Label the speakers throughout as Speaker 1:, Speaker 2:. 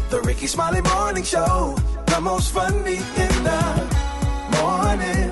Speaker 1: The Rickey Smiley Morning Show, the most funny in the morning.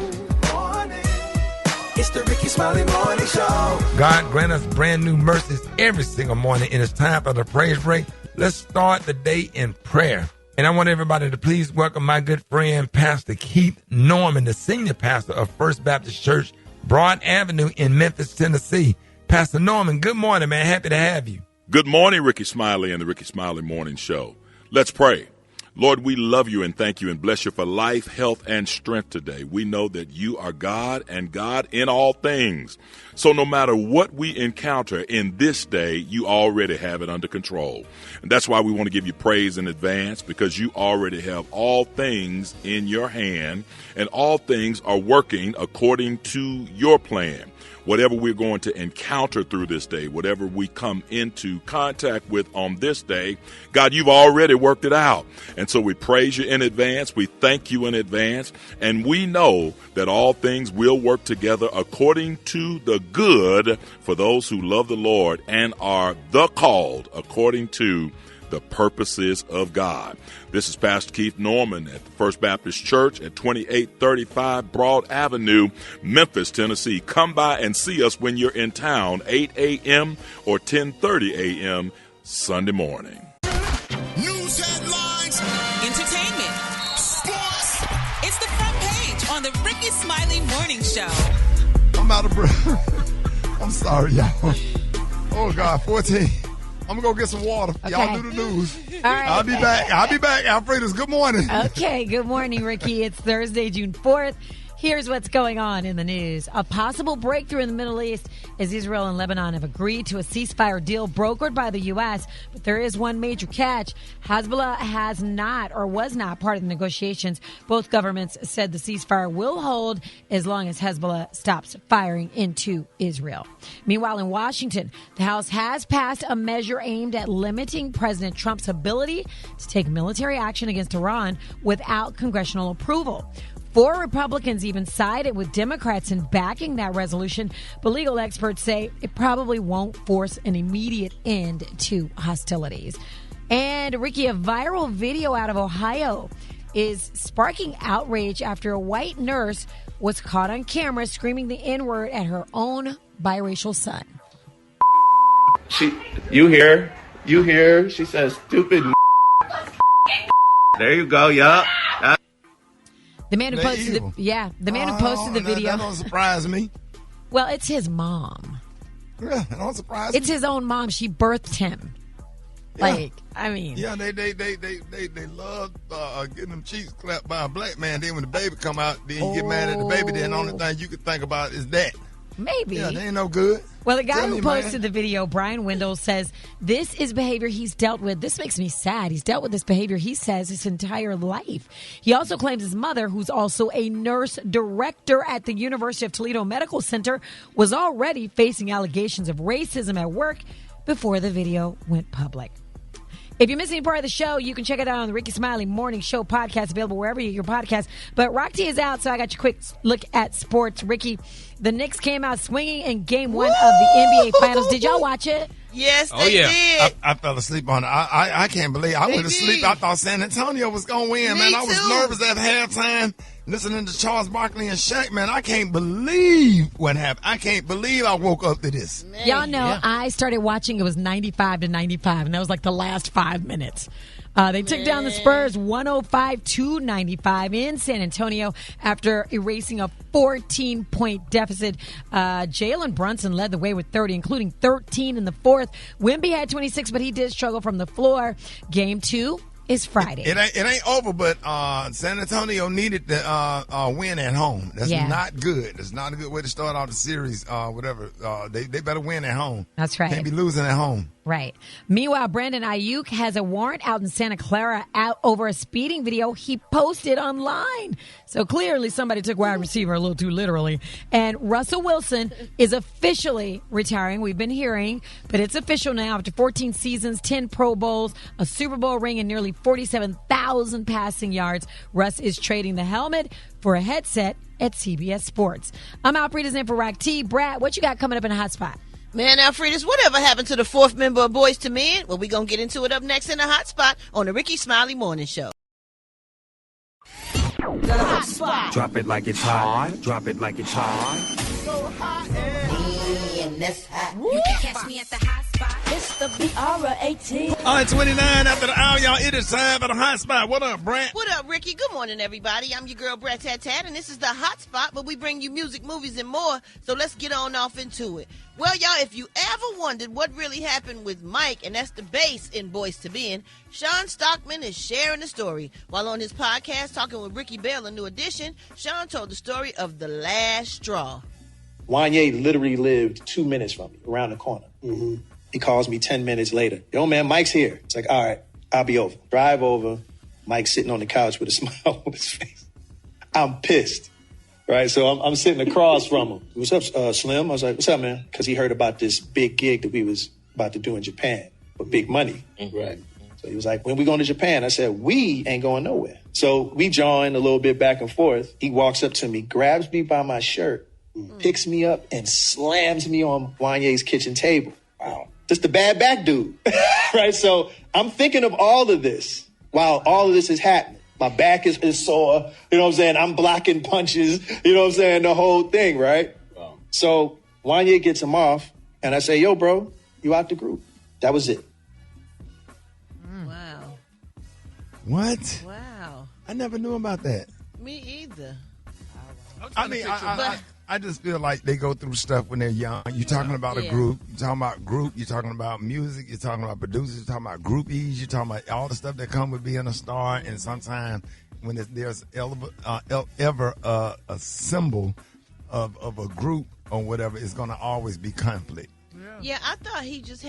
Speaker 1: It's the Rickey Smiley Morning Show.
Speaker 2: God grant us brand new mercies every single morning, and it's time for the praise break. Let's start the day in prayer. And I want everybody to please welcome my good friend, Pastor Keith Norman, the senior pastor of First Baptist Church, Broad Avenue in Memphis, Tennessee. Pastor Norman, good morning, man. Happy to have you.
Speaker 3: Good morning, Rickey Smiley and the Rickey Smiley Morning Show. Let's pray. Lord, we love you and thank you and bless you for life, health, and strength today. We know that you are God and God in all things. So no matter what we encounter in this day, you already have it under control. And that's why we want to give you praise in advance, because you already have all things in your hand and all things are working according to your plan. Whatever we're going to encounter through this day, whatever we come into contact with on this day, God, you've already worked it out. And so we praise you in advance. We thank you in advance. And we know that all things will work together according to the good for those who love the Lord and are the called according to the purposes of God. This is Pastor Keith Norman at the First Baptist Church at 2835 Broad Avenue, Memphis, Tennessee. Come by and see us when you're in town, 8 a.m. or 10:30 a.m. Sunday morning.
Speaker 4: News headlines,
Speaker 5: entertainment,
Speaker 4: sports.
Speaker 5: It's the front page on the Rickey Smiley Morning Show.
Speaker 6: I'm out of breath. I'm sorry, y'all. Oh, God, 14. I'm going to go get some water.
Speaker 7: Okay.
Speaker 6: Y'all do the news.
Speaker 7: All right.
Speaker 6: I'll be back. Alfreda's, good morning.
Speaker 7: Okay, good morning, Ricky. It's Thursday, June 4th. Here's what's going on in the news. A possible breakthrough in the Middle East as Israel and Lebanon have agreed to a ceasefire deal brokered by the U.S., but there is one major catch. Hezbollah has not or was not part of the negotiations. Both governments said the ceasefire will hold as long as Hezbollah stops firing into Israel. Meanwhile, in Washington, the House has passed a measure aimed at limiting President Trump's ability to take military action against Iran without congressional approval. 4 Republicans even sided with Democrats in backing that resolution, but legal experts say it probably won't force an immediate end to hostilities. And Ricky, a viral video out of Ohio is sparking outrage after a white nurse was caught on camera screaming the N-word at her own biracial son.
Speaker 8: You hear, she says, stupid. There you go, yup.
Speaker 7: The man who posted the video.
Speaker 6: That don't surprise me.
Speaker 7: Well, it's his mom.
Speaker 6: Yeah, that don't surprise me.
Speaker 7: It's his own mom. She birthed him.
Speaker 6: Yeah.
Speaker 7: Yeah,
Speaker 6: they love getting them cheeks clapped by a black man. Then when the baby come out, then you get mad at the baby. Then the only thing you can think about is that.
Speaker 7: Maybe.
Speaker 6: Yeah, they ain't no good.
Speaker 7: Well, the guy who posted the video, Brian Wendell, says this is behavior he's dealt with. This makes me sad. He's dealt with this behavior, he says, his entire life. He also claims his mother, who's also a nurse director at the University of Toledo Medical Center, was already facing allegations of racism at work before the video went public. If you're missing part of the show, you can check it out on the Rickey Smiley Morning Show podcast, available wherever you get your podcast. But Rock T is out, so I got you a quick look at sports. Ricky, the Knicks came out swinging in Game 1 of the NBA Finals. Did y'all watch it?
Speaker 5: Yes, they did.
Speaker 6: I fell asleep on it. I can't believe I went to sleep. I thought San Antonio was going to win, man. I was nervous at halftime listening to Charles Barkley and Shaq, man. I can't believe what happened. I can't believe I woke up to this.
Speaker 7: Man, y'all know I started watching. It was 95-95, and that was like the last 5 minutes. They took down the Spurs 105-95 in San Antonio after erasing a 14-point deficit. Jalen Brunson led the way with 30, including 13 in the fourth. Wemby had 26, but he did struggle from the floor. Game 2 is Friday.
Speaker 6: It ain't over, but San Antonio needed to win at home. That's not good. That's not a good way to start off the series. Whatever. They better win at home.
Speaker 7: That's right.
Speaker 6: Can't be losing at home.
Speaker 7: Right. Meanwhile, Brandon Ayuk has a warrant out in Santa Clara out over a speeding video he posted online. So clearly somebody took wide receiver a little too literally. And Russell Wilson is officially retiring. We've been hearing, but it's official now. After 14 seasons, 10 Pro Bowls, a Super Bowl ring, and nearly 47,000 passing yards, Russ is trading the helmet for a headset at CBS Sports. I'm Alfreda's in for Rock T. Brat, what you got coming up in a hot spot?
Speaker 9: Man, Alfredus, whatever happened to the fourth member of Boys to Men? Well, we're going to get into it up next in the Hot Spot on the Rickey Smiley Morning Show.
Speaker 10: The Hot Spot. Drop it like it's hot. Drop it like it's hot.
Speaker 1: So hot
Speaker 10: and that's hot.
Speaker 5: You can catch me at the Hot Spot.
Speaker 10: It's the BR18.
Speaker 6: All right, 29 after the hour, y'all. It is time for the Hot Spot. What up, Brat?
Speaker 9: What up, Ricky? Good morning, everybody. I'm your girl, Brat Tat Tat, and this is the Hot Spot, where we bring you music, movies, and more. So let's get on off into it. Well, y'all, if you ever wondered what really happened with Mike, and that's the bass in Boys to Men, Sean Stockman is sharing the story. While on his podcast, Talking with Ricky Bell, a new edition, Sean told the story of the last straw.
Speaker 11: Wanye literally lived 2 minutes from me, around the corner. Mm-hmm. He calls me 10 minutes later. Yo, man, Mike's here. It's like, all right, I'll be over. Drive over. Mike's sitting on the couch with a smile on his face. I'm pissed, right? So I'm sitting across from him. What's up, Slim? I was like, what's up, man? Because he heard about this big gig that we was about to do in Japan with big money. Right. So he was like, when we going to Japan? I said, we ain't going nowhere. So we joined a little bit back and forth. He walks up to me, grabs me by my shirt, picks me up, and slams me on Wanye's kitchen table. Wow. Just a bad back dude, right? So I'm thinking of all of this while all of this is happening. My back is sore, you know what I'm saying? I'm blocking punches, you know what I'm saying? The whole thing, right? Wow. So Wanye gets him off, and I say, yo, bro, you out the group. That was it.
Speaker 9: Wow.
Speaker 6: What?
Speaker 9: Wow.
Speaker 6: I never knew about that.
Speaker 9: Me either.
Speaker 6: I mean, I just feel like they go through stuff when they're young. You're talking about a group. You're talking about group. You're talking about music. You're talking about producers. You're talking about groupies. You're talking about all the stuff that come with being a star. And sometimes when there's ever a symbol of a group or whatever, it's going to always be conflict.
Speaker 9: Yeah, I thought he just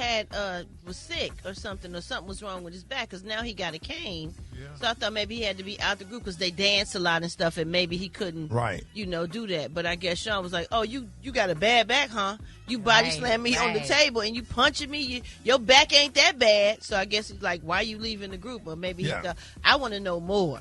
Speaker 9: was sick or something was wrong with his back, because now he got a cane. Yeah. So I thought maybe he had to be out the group because they dance a lot and stuff, and maybe he couldn't, do that. But I guess Sean was like, oh, you got a bad back, huh? You body slammed me on the table and you punching me. Your back ain't that bad. So I guess he's like, why you leaving the group? Or maybe he thought, I want to know more.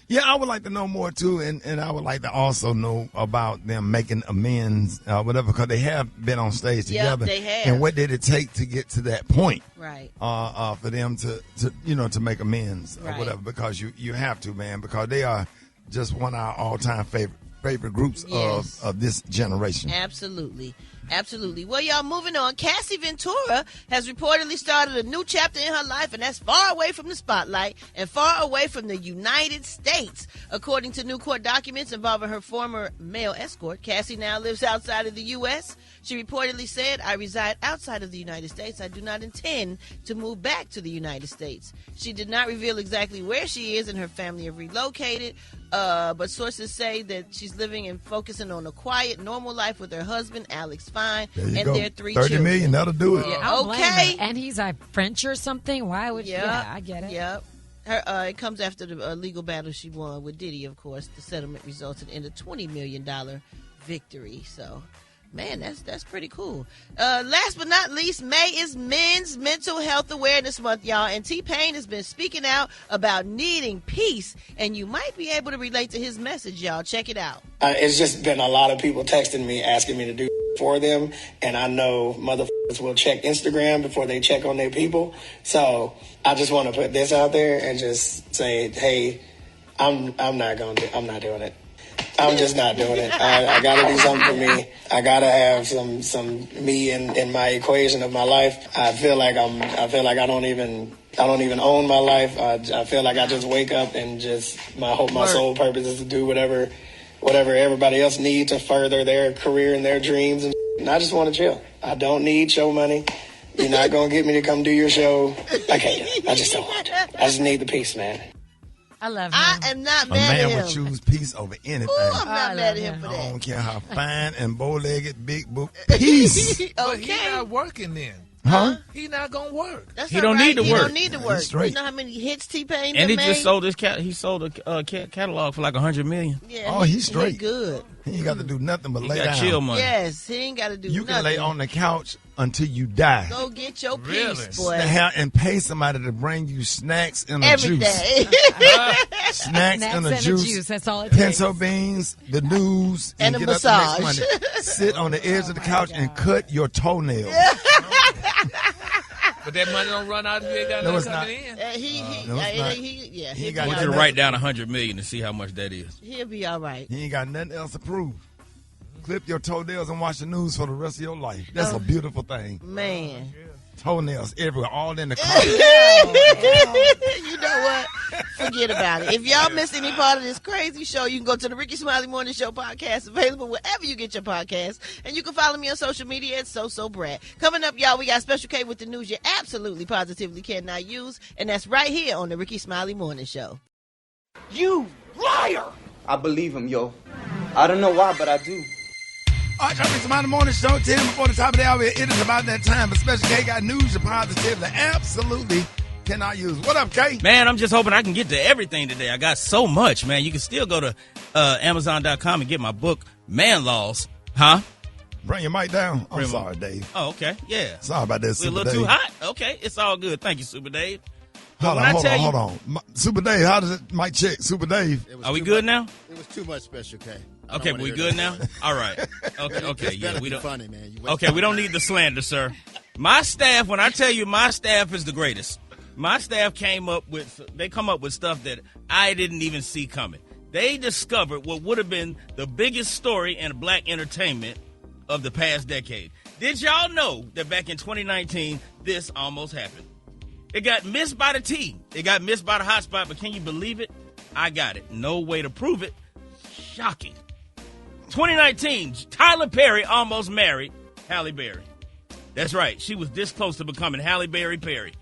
Speaker 6: Yeah, I would like to know more, too, and I would like to also know about them making amends, whatever, because they have been on stage together.
Speaker 9: They have.
Speaker 6: And what did it take to get to that point?
Speaker 9: Right.
Speaker 6: For them to make amends or whatever, because you have to, man, because they are just one of our all-time favorite groups of this generation.
Speaker 9: Absolutely. Absolutely. Well, y'all, moving on. Cassie Ventura has reportedly started a new chapter in her life, and that's far away from the spotlight and far away from the United States. According to new court documents involving her former male escort, Cassie now lives outside of the U.S. She reportedly said, I reside outside of the United States. I do not intend to move back to the United States. She did not reveal exactly where she is, and her family have relocated. But sources say that she's living and focusing on a quiet, normal life with her husband, Alex Fine, and their 3 children.
Speaker 6: $30 million, that'll do it.
Speaker 9: Yeah, okay.
Speaker 7: And he's French or something. Why would? Yeah, I get it.
Speaker 9: Yep. It comes after the legal battle she won with Diddy. Of course, the settlement resulted in a $20 million victory. So, man, that's pretty cool. Last but not least, May is Men's Mental Health Awareness Month, y'all. And T-Pain has been speaking out about needing peace. And you might be able to relate to his message, y'all. Check it out.
Speaker 12: It's just been a lot of people texting me, asking me to do for them. And I know motherfuckers will check Instagram before they check on their people. So I just want to put this out there and just say, hey, I'm not doing it. I'm just not doing it. I gotta do something for me. I gotta have some me in my equation of my life. I feel like I don't even own my life. I feel like I just wake up and just my sole purpose is to do whatever everybody else needs to further their career and their dreams. And I just want to chill. I don't need show money. You're not gonna get me to come do your show. I can't. I just don't want to. I just need the peace, man.
Speaker 7: I love him.
Speaker 9: I am not mad
Speaker 6: at him.
Speaker 9: A
Speaker 6: man would choose peace over anything.
Speaker 9: Ooh, I'm not mad at him for that.
Speaker 6: I don't care how fine and bow-legged, big book. Peace.
Speaker 2: But he's not working then.
Speaker 6: Huh?
Speaker 13: He not gonna work.
Speaker 9: That's
Speaker 14: He
Speaker 9: not
Speaker 14: don't
Speaker 9: right.
Speaker 14: need to
Speaker 9: He
Speaker 14: work.
Speaker 9: don't need to work.
Speaker 6: straight.
Speaker 9: You know how many hits T-Pain
Speaker 14: And he
Speaker 9: made?
Speaker 14: just sold his he sold a catalog for like $100 million.
Speaker 9: Yeah,
Speaker 6: Oh, he's straight.
Speaker 9: He good.
Speaker 6: He ain't got to do nothing but
Speaker 14: He
Speaker 6: lay
Speaker 14: got
Speaker 6: down.
Speaker 14: chill money.
Speaker 9: Yes, he ain't got to do
Speaker 6: You
Speaker 9: nothing.
Speaker 6: can lay on the couch until you die.
Speaker 9: Go get your
Speaker 13: Really?
Speaker 9: piece, boy.
Speaker 6: And pay somebody to bring you snacks and a
Speaker 9: Every
Speaker 6: juice.
Speaker 9: day.
Speaker 6: Snacks and a juice.
Speaker 7: That's all it takes.
Speaker 6: Pencil beans, the news,
Speaker 9: And a
Speaker 6: get up the next
Speaker 9: massage.
Speaker 6: Monday. Sit on the edge of the couch and cut your toenails.
Speaker 13: But that money don't run out if you ain't got
Speaker 6: No,
Speaker 13: nothing
Speaker 6: it's
Speaker 13: coming
Speaker 6: not.
Speaker 13: in.
Speaker 6: No, it's not.
Speaker 9: Yeah,
Speaker 6: He
Speaker 9: he'll
Speaker 6: got
Speaker 9: be
Speaker 14: We
Speaker 9: all
Speaker 14: can
Speaker 9: right.
Speaker 14: write down $100 million to see how much that is.
Speaker 9: He'll be all right.
Speaker 6: He ain't got nothing else to prove. Clip your toenails and watch the news for the rest of your life. That's a beautiful thing.
Speaker 9: Man.
Speaker 6: Toenails everywhere, all in the car.
Speaker 9: You know what? Forget about it. If y'all missed any part of this crazy show, you can go to the Rickey Smiley Morning Show podcast, available wherever you get your podcasts. And you can follow me on social media at Brat. Coming up, y'all, we got Special K with the news you absolutely, positively cannot use. And that's right here on the Rickey Smiley Morning Show.
Speaker 15: You liar! I believe him, yo. I don't know why, but I do.
Speaker 6: All right, Rickey Smiley Morning Show, 10 before the top of the hour. It is about that time. But Special K got news you positively, absolutely cannot use. What up, Kay?
Speaker 14: Man, I'm just hoping I can get to everything today. I got so much, man. You can still go to Amazon.com and get my book, Man Laws. Huh?
Speaker 6: Bring your mic down. I'm sorry, Dave.
Speaker 14: Oh, okay. Yeah.
Speaker 6: Sorry about that,
Speaker 14: We're a
Speaker 6: Super
Speaker 14: little
Speaker 6: Dave.
Speaker 14: too hot? Okay. It's all good. Thank you, Super Dave.
Speaker 6: Hold on. Super Dave, how does it? Mic check. Super Dave.
Speaker 14: Are we good now?
Speaker 16: It was too much, Special K.
Speaker 14: Okay, we good now? All right. Okay, yeah, we don't.
Speaker 16: Funny, man.
Speaker 14: Okay, we don't need the slander, sir. My staff, when I tell you my staff is the greatest, my staff come up with stuff that I didn't even see coming. They discovered what would have been the biggest story in black entertainment of the past decade. Did y'all know that back in 2019, this almost happened? It got missed by the T. It got missed by the hotspot, but can you believe it? I got it. No way to prove it. Shocking. 2019, Tyler Perry almost married Halle Berry. That's right. She was this close to becoming Halle Berry Perry.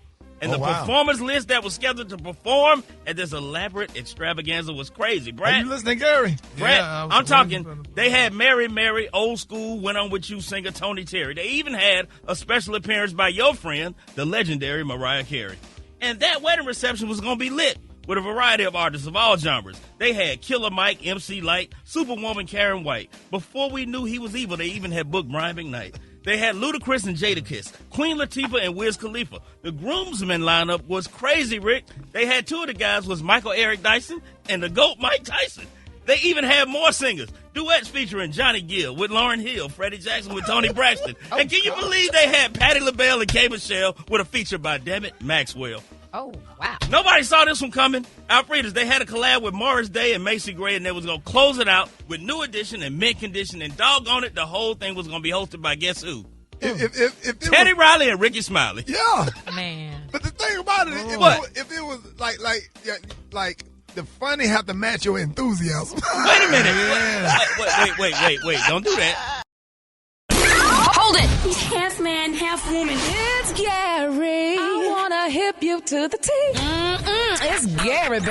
Speaker 14: And the performance list that was scheduled to perform at this elaborate extravaganza was crazy. Brat,
Speaker 6: Are you listening, Gary?
Speaker 14: Brat,
Speaker 6: Yeah,
Speaker 14: I'm talking, they had Mary, Old School, Went On With You singer Tony Terry. They even had a special appearance by your friend, the legendary Mariah Carey. And that wedding reception was going to be lit with a variety of artists of all genres. They had Killer Mike, MC Light, Superwoman Karen White. Before we knew he was evil, they even had booked Brian McKnight. They had Ludacris and Jadakiss, Queen Latifah and Wiz Khalifa. The groomsmen lineup was crazy, Rick. They had two of the guys was Michael Eric Dyson and the GOAT Mike Tyson. They even had more singers. Duets featuring Johnny Gill with Lauryn Hill, Freddie Jackson with Toni Braxton. And can you believe they had Patti LaBelle and K. Michelle with a feature by Dammit Maxwell?
Speaker 7: Oh, wow.
Speaker 14: Nobody saw this one coming. Alfredas, they had a collab with Morris Day and Macy Gray, and they was going to close it out with New Edition and Mint Condition, and doggone it, the whole thing was going to be hosted by guess who?
Speaker 6: If
Speaker 14: Teddy Riley and Rickey Smiley.
Speaker 6: Yeah.
Speaker 7: Man.
Speaker 6: But the thing about it, if it was like the funny have to match your enthusiasm.
Speaker 14: Wait a minute. Wait. Don't do that.
Speaker 17: Hold it. He's half man, half woman. It's Gary. I want to hip you to the T. It's Gary, baby.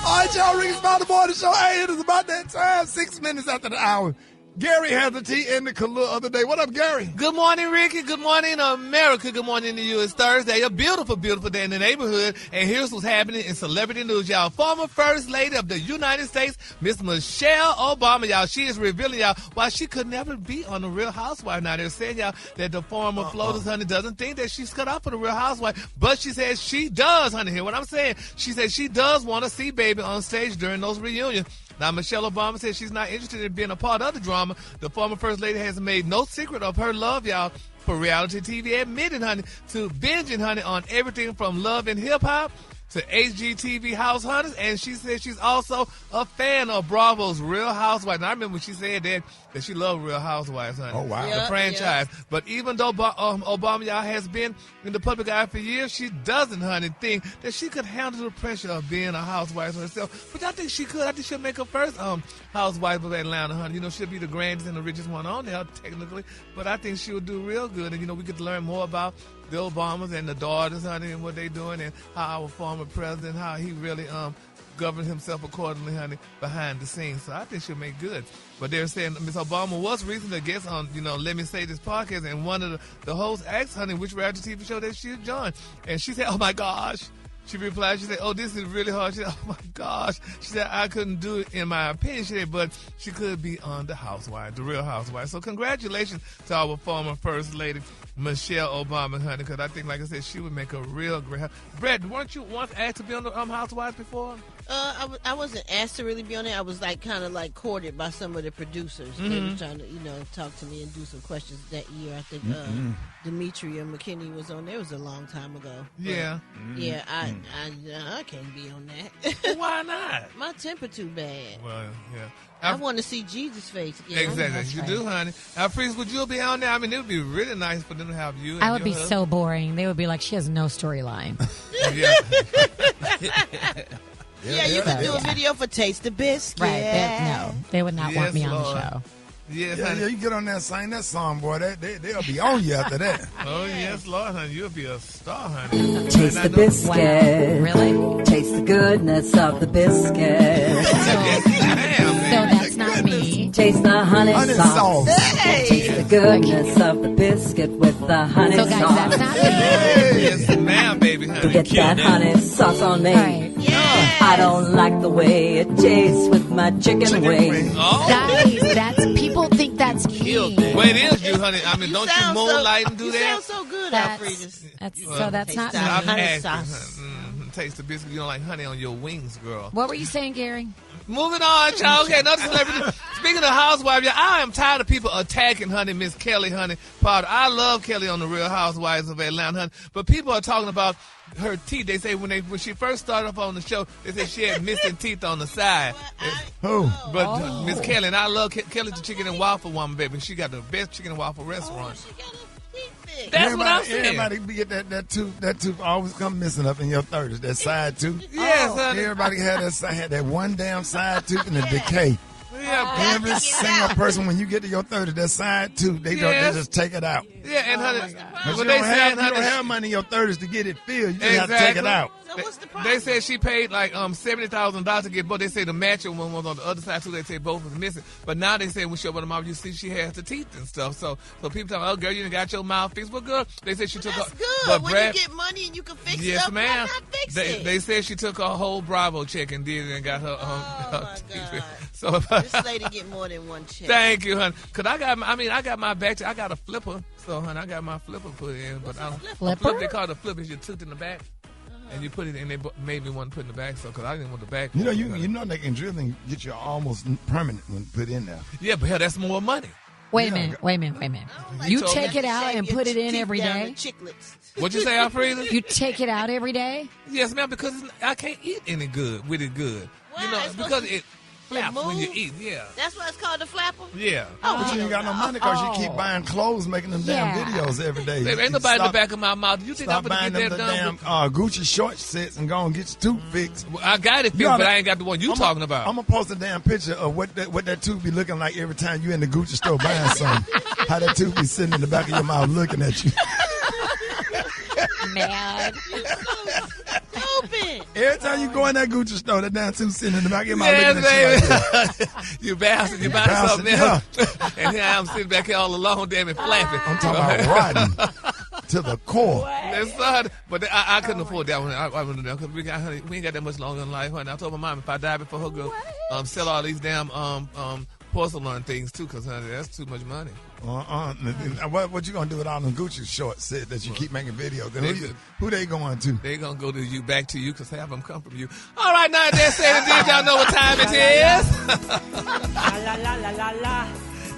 Speaker 6: All right, y'all, Rickey Smiley Morning Show. Hey, it is about that time, 6 minutes after the hour. Gary has the tea in the color of the day. What up, Gary?
Speaker 13: Good morning, Ricky. Good morning, America. Good morning to you. It's Thursday, a beautiful, beautiful day in the neighborhood. And here's what's happening in celebrity news, y'all. Former First Lady of the United States, Miss Michelle Obama, y'all. She is revealing, y'all, why she could never be on The Real Housewife. Now, they're saying, y'all, that the former Flotus, honey, doesn't think that she's cut out for The Real Housewife. But she says she does, honey. Hear what I'm saying? She says she does want to see baby on stage during those reunions. Now, Michelle Obama says she's not interested in being a part of the drama. The former First Lady has made no secret of her love, y'all, for reality TV, admitting, honey, to binging, honey, on everything from Love and Hip Hop to HGTV House Hunters, and she says she's also a fan of Bravo's Real Housewives. And I remember when she said that she loved Real Housewives, honey.
Speaker 6: Oh, wow.
Speaker 13: The franchise. Yeah. But even though Obama, y'all, has been in the public eye for years, she doesn't, honey, think that she could handle the pressure of being a housewife herself. But I think she could. I think she'll make her first housewife of Atlanta, honey. You know, she'll be the grandest and the richest one on there, technically. But I think she'll do real good. And, you know, we get to learn more about the Obamas and the daughters, honey, and what they doing, and how our former president, how he really govern himself accordingly, honey, behind the scenes. So I think she'll make good. But they're saying Miss Obama was recently a guest on, Let Me Say This podcast, and one of the hosts asked, honey, which reality TV show that she joined. And she said, oh, my gosh. She replied, she said, oh, this is really hard. She said, oh, my gosh. She said, I couldn't do it in my opinion. She said, but she could be on The Housewives, The Real Housewives. So congratulations to our former First Lady, Michelle Obama, honey, because I think, like I said, she would make a real great house. Brett, weren't you once asked to be on the Housewives before?
Speaker 9: I wasn't asked to really be on it. I was kind of courted by some of the producers.
Speaker 13: Mm-hmm.
Speaker 9: They were trying to, talk to me and do some questions that year. I think Demetria McKinney was on there. It was a long time ago.
Speaker 13: Yeah.
Speaker 9: Yeah, I can't be on that.
Speaker 13: Well, why not?
Speaker 9: My temper too bad.
Speaker 13: Well, yeah.
Speaker 9: I want to see Jesus' face again.
Speaker 13: Exactly. You do, honey. Freeze, would you be on there? I mean, it would be really nice for them to have you.
Speaker 7: I would be so boring. They would be like, she has no storyline.
Speaker 9: Yeah, you could do a video for Taste the Biscuit.
Speaker 7: Right. No, they would not want me on the show.
Speaker 6: Yes, yeah, you get on there and sing that song, boy. They'll be on you after that.
Speaker 13: Oh, yes, Lord, honey. You'll be a star, honey.
Speaker 16: Taste the biscuit.
Speaker 7: Wow. Really?
Speaker 16: Taste the goodness of the biscuit.
Speaker 7: So that's not me.
Speaker 16: Taste the honey sauce.
Speaker 9: Hey.
Speaker 16: Taste the goodness of the biscuit with the honey sauce.
Speaker 7: So, guys, that's not me.
Speaker 13: Yes, ma'am, baby, honey.
Speaker 16: Get that honey sauce on me.
Speaker 7: Right.
Speaker 9: Yes.
Speaker 16: I don't like the way it tastes with my chicken wings.
Speaker 13: Oh.
Speaker 7: Guys, that's people think that's me.
Speaker 13: Well, it is you, honey. I mean, don't you moonlight and do that?
Speaker 9: You sound so good, Alfredus.
Speaker 7: So that's not me.
Speaker 13: I'm
Speaker 9: honey
Speaker 13: acting,
Speaker 9: sauce.
Speaker 13: honey. Taste the biscuit. You don't like honey on your wings, girl.
Speaker 7: What were you saying, Gary?
Speaker 13: Moving on, child. Okay, another celebrity. Speaking of housewives, I am tired of people attacking, honey, Miss Kelly, honey, Potter. I love Kelly on The Real Housewives of Atlanta, honey. But people are talking about her teeth. They say when she first started off on the show, they said she had missing teeth on the side.
Speaker 6: Who?
Speaker 13: But Miss Kelly, and I love Kelly, the chicken and waffle woman, baby. She got the best chicken and waffle restaurant. That's what I'm saying.
Speaker 6: Everybody get that tooth always come missing up in your 30s. That side tooth.
Speaker 13: Yes, honey.
Speaker 6: Everybody had that one damn side tooth in the decay.
Speaker 13: Yeah,
Speaker 6: every single person, when you get to your 30s, that side tooth, they just take it out.
Speaker 13: Yeah, and honey,
Speaker 6: but you don't have money in your 30s to get it filled. You just have to take it out.
Speaker 9: So what's the problem?
Speaker 13: They said she paid like $70,000 to get both. They say the matching one was on the other side too. They say both was missing. But now they say when she opened her mouth, you see she has the teeth and stuff. So people talking, oh girl, you done got your mouth fixed. Well, girl, they said she took.
Speaker 9: That's good.
Speaker 13: But
Speaker 9: when
Speaker 13: Brad,
Speaker 9: you get money and you can fix
Speaker 13: yes,
Speaker 9: stuff,
Speaker 13: ma'am.
Speaker 9: why not fix it?
Speaker 13: They said she took a whole Bravo check and did it and got her.
Speaker 9: my God.
Speaker 13: So
Speaker 9: this lady get more than one check.
Speaker 13: Thank you, honey. Cause I got my back. I got a flipper. So, honey, I got my flipper put in. But I don't
Speaker 7: flipper.
Speaker 13: They call it a flipper. It's your tooth in the back. And you put it in, they made me want to put in the back, so because I didn't want the back.
Speaker 6: You know they can drill and get you almost permanent when put in there.
Speaker 13: Yeah, but hell, that's more money.
Speaker 7: Wait a minute. You take it out and put it in every day?
Speaker 13: What'd you say, Alfreda?
Speaker 7: You take it out every day?
Speaker 13: Yes, ma'am, because I can't eat any good with it good.
Speaker 9: Why?
Speaker 13: You know, because it flaps when you eat, yeah.
Speaker 9: That's why it's called the flapper?
Speaker 13: Yeah.
Speaker 6: But you ain't got no money because you keep buying clothes, making them damn videos every day.
Speaker 13: Baby, ain't nobody in the back of my mouth. You think I'm
Speaker 6: stop
Speaker 13: going to
Speaker 6: buying
Speaker 13: get
Speaker 6: them
Speaker 13: that
Speaker 6: the
Speaker 13: done?
Speaker 6: damn Gucci short sets and go and get your tooth fixed.
Speaker 13: Well, I got it fixed, but I ain't got the one you talking about.
Speaker 6: I'm going to post a damn picture of what that tooth be looking like every time you in the Gucci store buying something. How that tooth be sitting in the back of your mouth looking at you.
Speaker 7: Man.
Speaker 9: Stupid.
Speaker 6: Every time you go in that Gucci store, that damn tooth sitting in the back of your mouth looking at you like that.
Speaker 13: You bastard, you buy something else. And here I am sitting back here all alone, damn it, flapping.
Speaker 6: I'm talking about rotten to the core.
Speaker 13: But I couldn't afford that one. I wouldn't do that because we ain't got that much longer in life, honey. I told my mom if I die before her, go sell all these damn porcelain things too, because honey, that's too much money.
Speaker 6: What you gonna do with all them Gucci short set that you keep making videos? Who they going to?
Speaker 13: They gonna go to you, back to you, because half of them come from you. All right, now that's it. Did y'all know what time it is?
Speaker 18: La la la la la.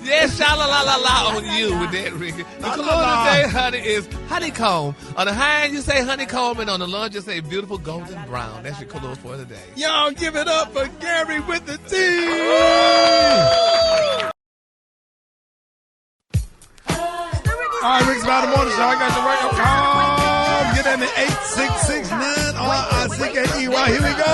Speaker 13: Yes, sha-la-la-la-la on you with that, Ricky. The color today, honey, is honeycomb. On the high end, you say honeycomb, and on the lunch, you say beautiful golden brown. That's your color for today.
Speaker 6: Y'all give it up for Gary with the T. All right, Rick's about the morning show. I got your radio call. Get in the 8669 R-I-C-K-E-Y. Here we go.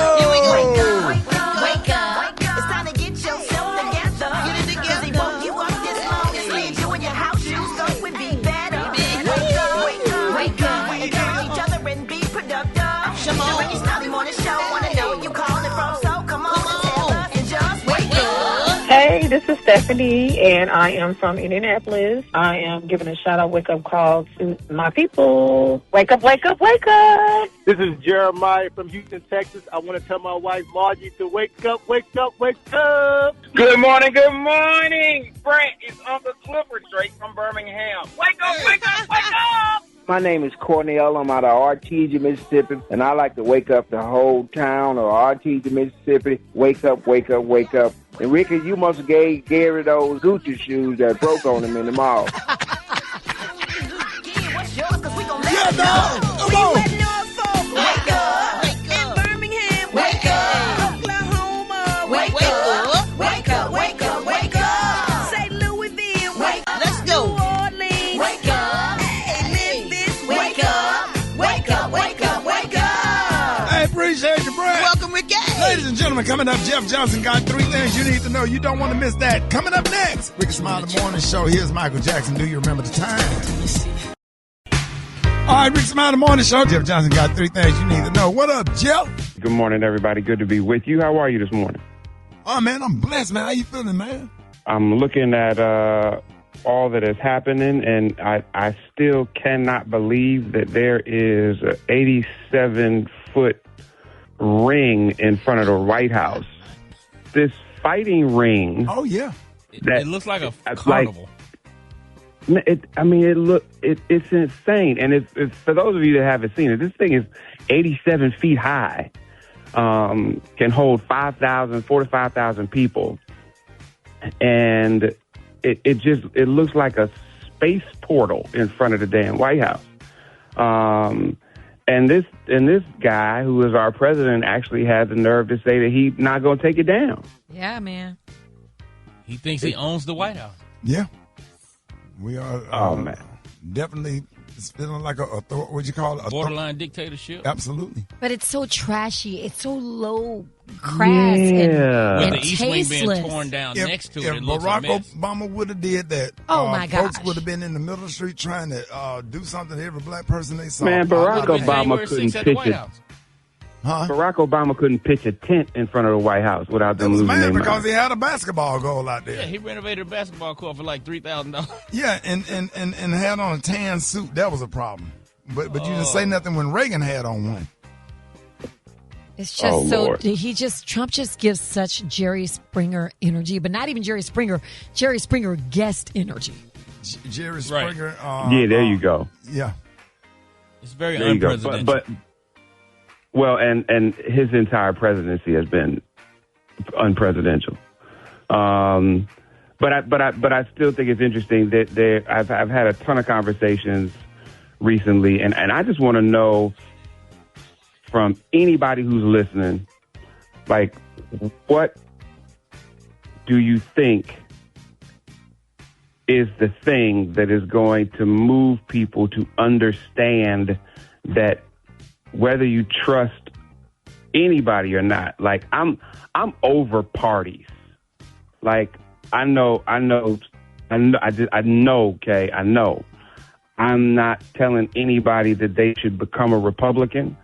Speaker 18: Wake up. It's time to get yourself together. Get it together. They woke you up this morning. Leave you in your house shoes, so it would be better. Wake up. Encourage each other and be productive. The Rickey Smiley Morning Show. Wanna know you calling from
Speaker 19: is Stephanie, and I am from Indianapolis. I am giving a shout-out wake-up call to my people. Wake up, wake up, wake up!
Speaker 20: This is Jeremiah from Houston, Texas. I want to tell my wife, Margie, to wake up, wake up, wake up!
Speaker 21: Good morning, good morning! Brat, it's Uncle Clifford straight from Birmingham. Wake up, wake up, wake up!
Speaker 22: My name is Cornell. I'm out of Artesia, Mississippi, and I like to wake up the whole town of Artesia, Mississippi. Wake up, wake up, wake up. And Ricky, you must have gave Gary those Gucci shoes that broke on him in the mall.
Speaker 6: Yeah, dog. Come on.
Speaker 9: Wake up. In Birmingham, wake up. Oklahoma, wake up. Wake up, wake up, wake up. St. Louisville, wake up. Let's go. New Orleans, wake up. Hey, Memphis, wake up. Wake up, wake up, wake up.
Speaker 6: I appreciate you, Brad.
Speaker 9: Welcome, Ricky.
Speaker 6: Ladies and gentlemen, coming up, Jeff Johnson got 3 things you need to know. You don't want to miss that. Coming up next, Rickey Smiley Morning Show. Here's Michael Jackson. Do you remember the time? All right, Rickey Smiley Morning Show. Jeff Johnson got 3 things you need to know. What up, Jeff?
Speaker 23: Good morning, everybody. Good to be with you. How are you this morning?
Speaker 6: Oh, man, I'm blessed, man. How you feeling, man?
Speaker 23: I'm looking at all that is happening, and I still cannot believe that there is an 87-foot ring in front of the White House. This fighting ring.
Speaker 6: Oh, yeah.
Speaker 14: It looks like a carnival.
Speaker 23: It's insane. And it's for those of you that haven't seen it, this thing is 87 feet high, can hold 4,000 to 5,000 people. And it looks like a space portal in front of the damn White House. And this guy, who is our president, actually had the nerve to say that he's not going to take it down.
Speaker 7: Yeah, man.
Speaker 14: He thinks he owns the White House.
Speaker 6: Yeah. We are
Speaker 23: man.
Speaker 6: Definitely it's feeling like what you call it?
Speaker 14: Borderline dictatorship.
Speaker 6: Absolutely.
Speaker 7: But it's so trashy. It's so low, crass, and
Speaker 14: the East Wing
Speaker 7: tasteless.
Speaker 14: being torn down next to it.
Speaker 6: If
Speaker 14: It looks a
Speaker 6: Barack
Speaker 14: mess.
Speaker 6: Obama would have did that,
Speaker 7: Oh, my
Speaker 6: folks
Speaker 7: gosh.
Speaker 6: would have been in the middle of the street trying to do something to every black person they saw.
Speaker 23: Man, Barack Obama couldn't pitch it.
Speaker 6: Huh?
Speaker 23: Barack Obama couldn't pitch a tent in front of the White House without them losing their
Speaker 6: Man,
Speaker 23: mind.
Speaker 6: because he had a basketball goal out there.
Speaker 14: Yeah, he renovated a basketball court for like $3,000.
Speaker 6: Yeah, and had on a tan suit. That was a problem. But you didn't say nothing when Reagan had on one.
Speaker 7: It's just Trump just gives such Jerry Springer energy, but not even Jerry Springer guest energy.
Speaker 6: Jerry Springer.
Speaker 23: Yeah, there you go.
Speaker 6: Yeah.
Speaker 14: It's very
Speaker 23: There you go.
Speaker 14: unpresidential.
Speaker 23: But well, and his entire presidency has been unpresidential. But I still think it's interesting that I've had a ton of conversations recently, and I just want to know from anybody who's listening, like, what do you think is the thing that is going to move people to understand that whether you trust anybody or not, like I'm over parties. Like I know. I'm not telling anybody that they should become a Republican.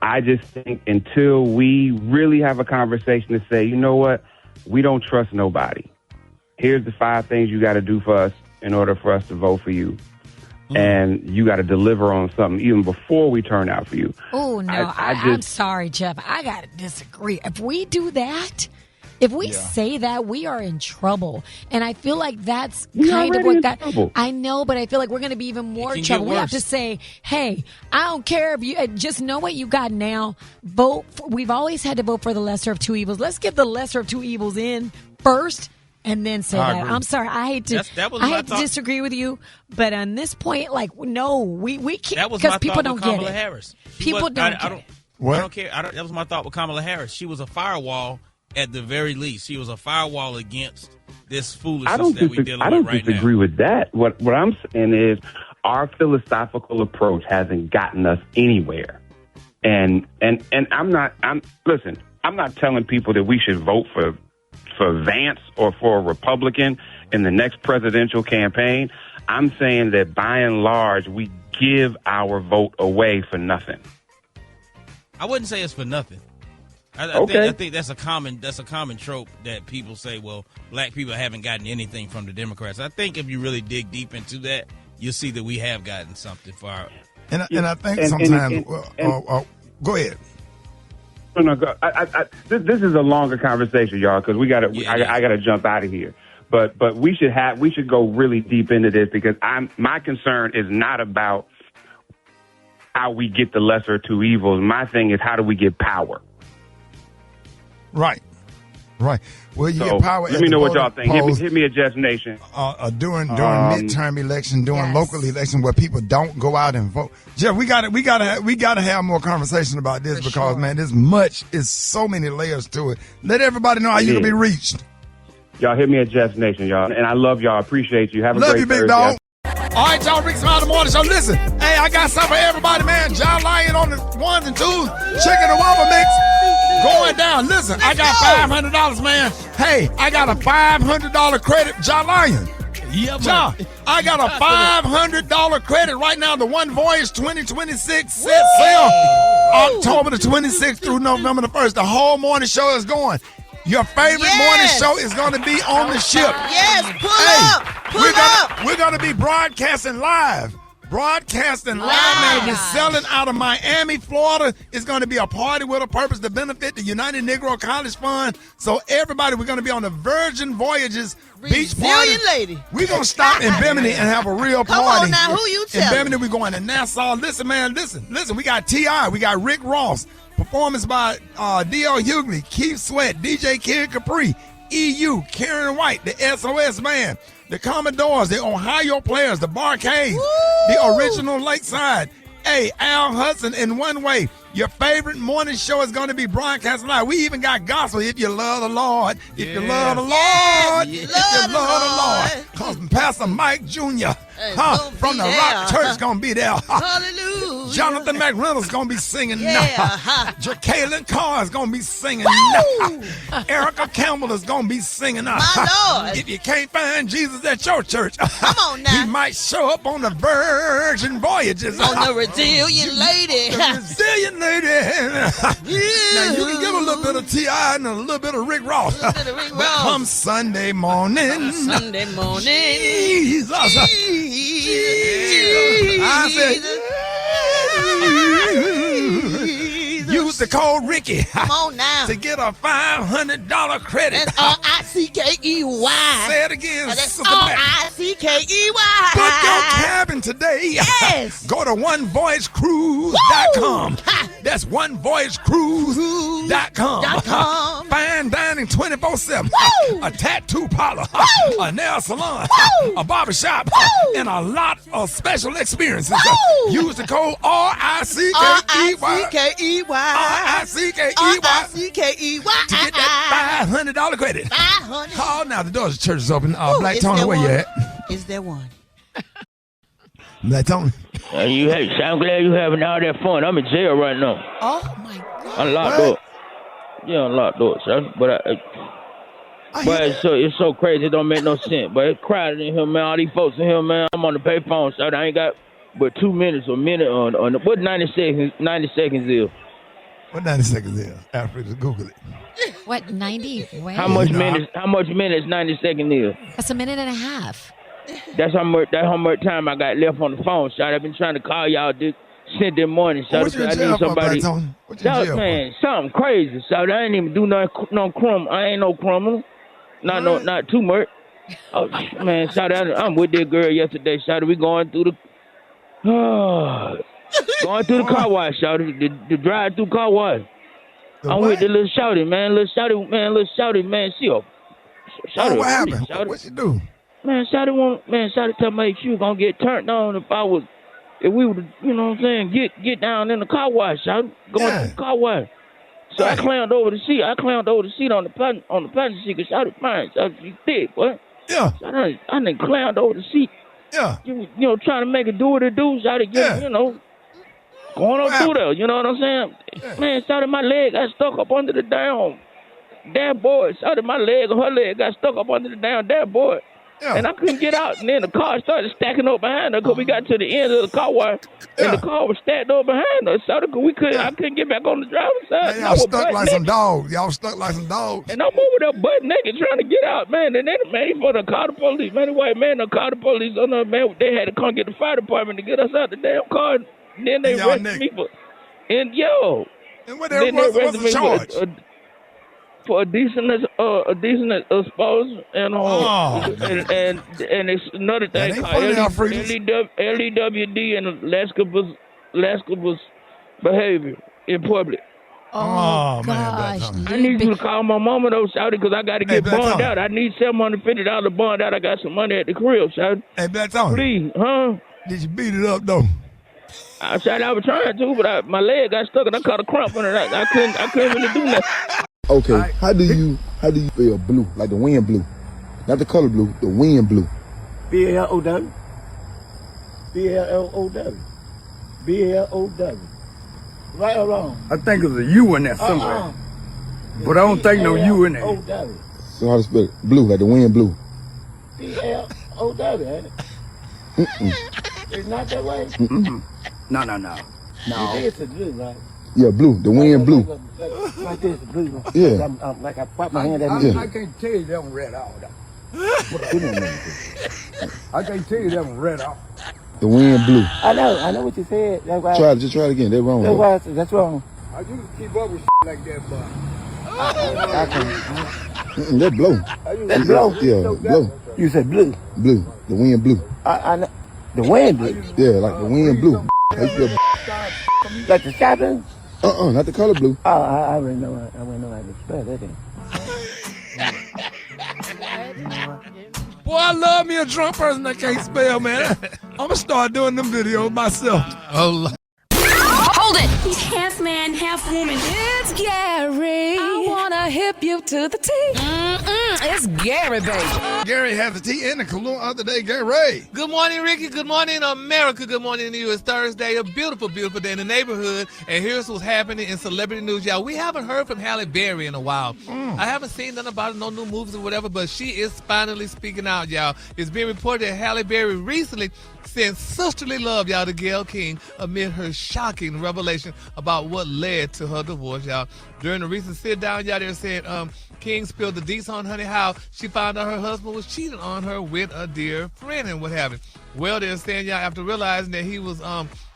Speaker 23: I just think until we really have a conversation to say, you know what, we don't trust nobody. Here's the 5 things you got to do for us in order for us to vote for you. And you got to deliver on something even before we turn out for you.
Speaker 7: Oh, no. I'm sorry, Jeff. I got to disagree. If we do that, if we say that, we are in trouble. And I feel like that's kind of what got... I know, but I feel like we're going to be even more in trouble. We have to say, hey, I don't care if you... just know what you got now. Vote. We've always had to vote for the lesser of 2 evils. Let's get the lesser of 2 evils in first and then say that. I'm sorry. I hate to disagree with you, but on this point, like, no, we can't, because people don't get it.
Speaker 14: Harris.
Speaker 7: People don't get it.
Speaker 14: I don't care. That was my thought with Kamala Harris. She was a firewall at the very least. She was a firewall against this foolishness that we're dealing with right now.
Speaker 23: I don't disagree with that. What I'm saying is our philosophical approach hasn't gotten us anywhere. And I'm not telling people that we should vote for Vance or for a Republican in the next presidential campaign. I'm saying that by and large, we give our vote away for nothing.
Speaker 14: I wouldn't say it's for nothing. I think that's a common trope that people say. Well, black people haven't gotten anything from the Democrats. I think if you really dig deep into that, you'll see that we have gotten something for our.
Speaker 6: And I think sometimes. Go ahead.
Speaker 23: No, go. This is a longer conversation, y'all, because we got to. I got to jump out of here. But we should go really deep into this because my concern is not about how we get the lesser of two evils. My thing is how do we get power?
Speaker 6: Right. Well, you get power.
Speaker 23: Let me know what y'all think. Hit me at Jeff Nation.
Speaker 6: During midterm election, during local election, where people don't go out and vote. Jeff, we got to have more conversation about this because man, there's so many layers to it. Let everybody know how you can be reached.
Speaker 23: Y'all hit me at Jeff Nation, y'all, and I love y'all. Appreciate you. Have a
Speaker 6: great
Speaker 23: Thursday.
Speaker 6: Love you, big dog. All right, y'all, Rickey Smiley Morning Show. Listen, hey, I got something for everybody, man. John Lyon on the ones and twos. Chicken and waffle mix going down. Listen, I got $500, man. Hey, I got a $500 credit, John Lyon.
Speaker 14: Yeah,
Speaker 6: John, I got a $500 credit right now. The One Voyage 2026 set sail October the 26th through November the 1st. The whole morning show is going. Your favorite morning show is going to be on the ship.
Speaker 9: Yes, pull up.
Speaker 6: We're going to be broadcasting live. Man. We're selling out of Miami, Florida. It's going to be a party with a purpose to benefit the United Negro College Fund. So everybody, we're going to be on the Virgin Voyages beach party.
Speaker 9: Lady.
Speaker 6: We're going to stop in Bimini and have a real party.
Speaker 9: Come on now, who you telling?
Speaker 6: In Bimini, we're going to Nassau. Listen, man, listen. We got T.I., we got Rick Ross. Performance by D.L. Hughley, Keith Sweat, DJ Kid Capri, EU, Karen White, the SOS Band, the Commodores, the Ohio Players, the Barcades, the Original Lakeside. Hey, Al Hudson in One Way. Your favorite morning show is going to be broadcast live. We even got gospel. If you love the Lord, if you love the Lord, if you love the Lord. Because Pastor Mike Jr. From the Rock Church going to be there.
Speaker 9: Hallelujah.
Speaker 6: Jonathan McReynolds going to be singing now. Jacqueline Carr is going to be singing now. Erica Campbell is going to be singing now.
Speaker 9: My Lord.
Speaker 6: If you can't find Jesus at your church,
Speaker 9: come on now.
Speaker 6: He might show up on the Virgin Voyages.
Speaker 9: On the Resilient Lady.
Speaker 6: The Resilient Lady. Now you can give a little bit of T.I. and a little bit of Rick Ross. But come Sunday morning. Jesus. I said, use the code Rickey.
Speaker 9: Come on now.
Speaker 6: To get a $500 credit.
Speaker 9: That's R-I-C-K-E-Y.
Speaker 6: Say it again.
Speaker 9: That's R-I-C-K-E-Y.
Speaker 6: Book your cabin today.
Speaker 9: Yes.
Speaker 6: Go to onevoyagecruise.com. That's onevoyagecruise.com. Fine dining 24/7. A tattoo parlor. A nail salon. A barbershop. And a lot of special experiences. Use the code R-I-C-K-E-Y. R-I-C-K-E-Y. To get that $500 credit. Call now. The doors of the church is open. Black Tony, where you at?
Speaker 9: Is there one?
Speaker 6: Black Tony.
Speaker 3: I'm glad you're having all that fun. I'm in jail right now.
Speaker 9: Oh, my God.
Speaker 3: I'm locked up. Yeah, I'm locked up, son. But it's so crazy. It don't make no sense. But it's crowded in here, man. All these folks in here, man. I'm on the payphone, so I ain't got but 2 minutes or a minute on what 90 seconds is.
Speaker 6: What 90 seconds is? After just Google it.
Speaker 7: What, 90? Wait.
Speaker 3: How much minutes 90 seconds is?
Speaker 7: That's a minute and a half.
Speaker 3: That's how much time I got left on the phone, shot. I've been trying to call y'all this morning, shot.
Speaker 6: What you in jail for, Black Tony? What you in jail
Speaker 3: man, something crazy, shot. I ain't even do no crumb. I ain't no criminal. Not too much. Oh, man, shot. I'm with that girl yesterday, shot. We going through the car wash, shot. The drive-through car wash. I'm with the little shouty, man. Little shouty, man. She up.
Speaker 6: What happened? What you do?
Speaker 3: Man, Shotty told me she was gonna get turned on if we would, you know what I'm saying, get down in the car wash, Shotty. Going to the car wash. So I clammed over the seat. I clammed over the seat on the passenger seat because Shotty fine. Shotty, she thick, boy.
Speaker 6: Yeah.
Speaker 3: So I done clammed over the seat.
Speaker 6: Yeah.
Speaker 3: You know, trying to make it do what it do, Shotty, you know, going on through there, you know what I'm saying? Yeah. Man, Shotty, my leg got stuck up under the damn board. Shotty, my leg or her leg got stuck up under the damn board. And I couldn't get out, and then the car started stacking up behind us because we got to the end of the car wash, and the car was stacked up behind us. So I couldn't get back on the driver's side.
Speaker 6: Y'all stuck like some dogs. Y'all stuck like some dogs.
Speaker 3: And I'm over there butt naked trying to get out, man. And then the man for the call the police, man, the white man done called the police on us, man. They had to come get the fire department to get us out the damn car. And then they arrested me for, and
Speaker 6: what was the charge?
Speaker 3: For a decent exposure and it's another thing called LEWD and lascivious behavior in public.
Speaker 7: Oh,
Speaker 3: man, I need you to call my mama though, shawty, because I got to get bond out. I need $750 bond out. I got some money at the crib, shawty.
Speaker 6: Hey, Black Tony.
Speaker 3: Please, huh?
Speaker 6: Did you beat it up though?
Speaker 3: I was trying to, but my leg got stuck and I caught a cramp in it. I couldn't really do nothing.
Speaker 1: Okay, how do you feel blue, like the wind blue? Not the color blue, the wind blue.
Speaker 4: B-L-O-W. B-L-O-W. B-L-O-W. Right or wrong?
Speaker 8: I think there's a U in there somewhere. But I don't think no U in there.
Speaker 4: B-L-O-W.
Speaker 1: So how to spell it? Blue, like the wind blue.
Speaker 4: B-L-O-W, ain't it? It's not that way?
Speaker 8: No.
Speaker 4: You think it's a blue, right?
Speaker 1: Yeah, blue, the wind blue.
Speaker 4: Like this, blue.
Speaker 1: Yeah.
Speaker 4: I'm like I wipe my hand at
Speaker 8: I can't tell you that one red out. I can't tell you that one red out.
Speaker 1: The wind blue.
Speaker 4: I know what you said. That's why
Speaker 1: Just try it again. They're wrong.
Speaker 4: That's wrong.
Speaker 8: I used to keep up with like that, but
Speaker 4: I can't.
Speaker 1: They're blue.
Speaker 4: That's blue?
Speaker 1: Yeah, blue.
Speaker 4: You said blue?
Speaker 1: Blue, the wind blue.
Speaker 4: I know. The wind blue?
Speaker 1: Yeah, like the wind blue.
Speaker 4: Like the shotgun?
Speaker 1: Not the color blue.
Speaker 4: Oh, I already know. I already know how to spell that then.
Speaker 2: Boy, I love me a drunk person that can't spell, man. I'm going to start doing them videos myself.
Speaker 13: Oh,
Speaker 17: Hold it! Half man, half woman. It's Gary. I wanna hip you to the T. It's Gary, baby.
Speaker 6: Gary has the T in the cologne of the day, Gary.
Speaker 13: Good morning, Ricky. Good morning, America. Good morning to you. It's Thursday, a beautiful, beautiful day in the neighborhood. And here's what's happening in celebrity news, y'all. We haven't heard from Halle Berry in a while. I haven't seen nothing about it, no new movies or whatever, but she is finally speaking out, y'all. It's being reported that Halle Berry recently sent sisterly love, y'all, to Gayle King amid her shocking revelation about what led to her divorce, y'all. During a recent sit-down, y'all, they said King spilled the deets on Honey how she found out her husband was cheating on her with a dear friend and what have you. Well, they're saying, y'all, after realizing that he was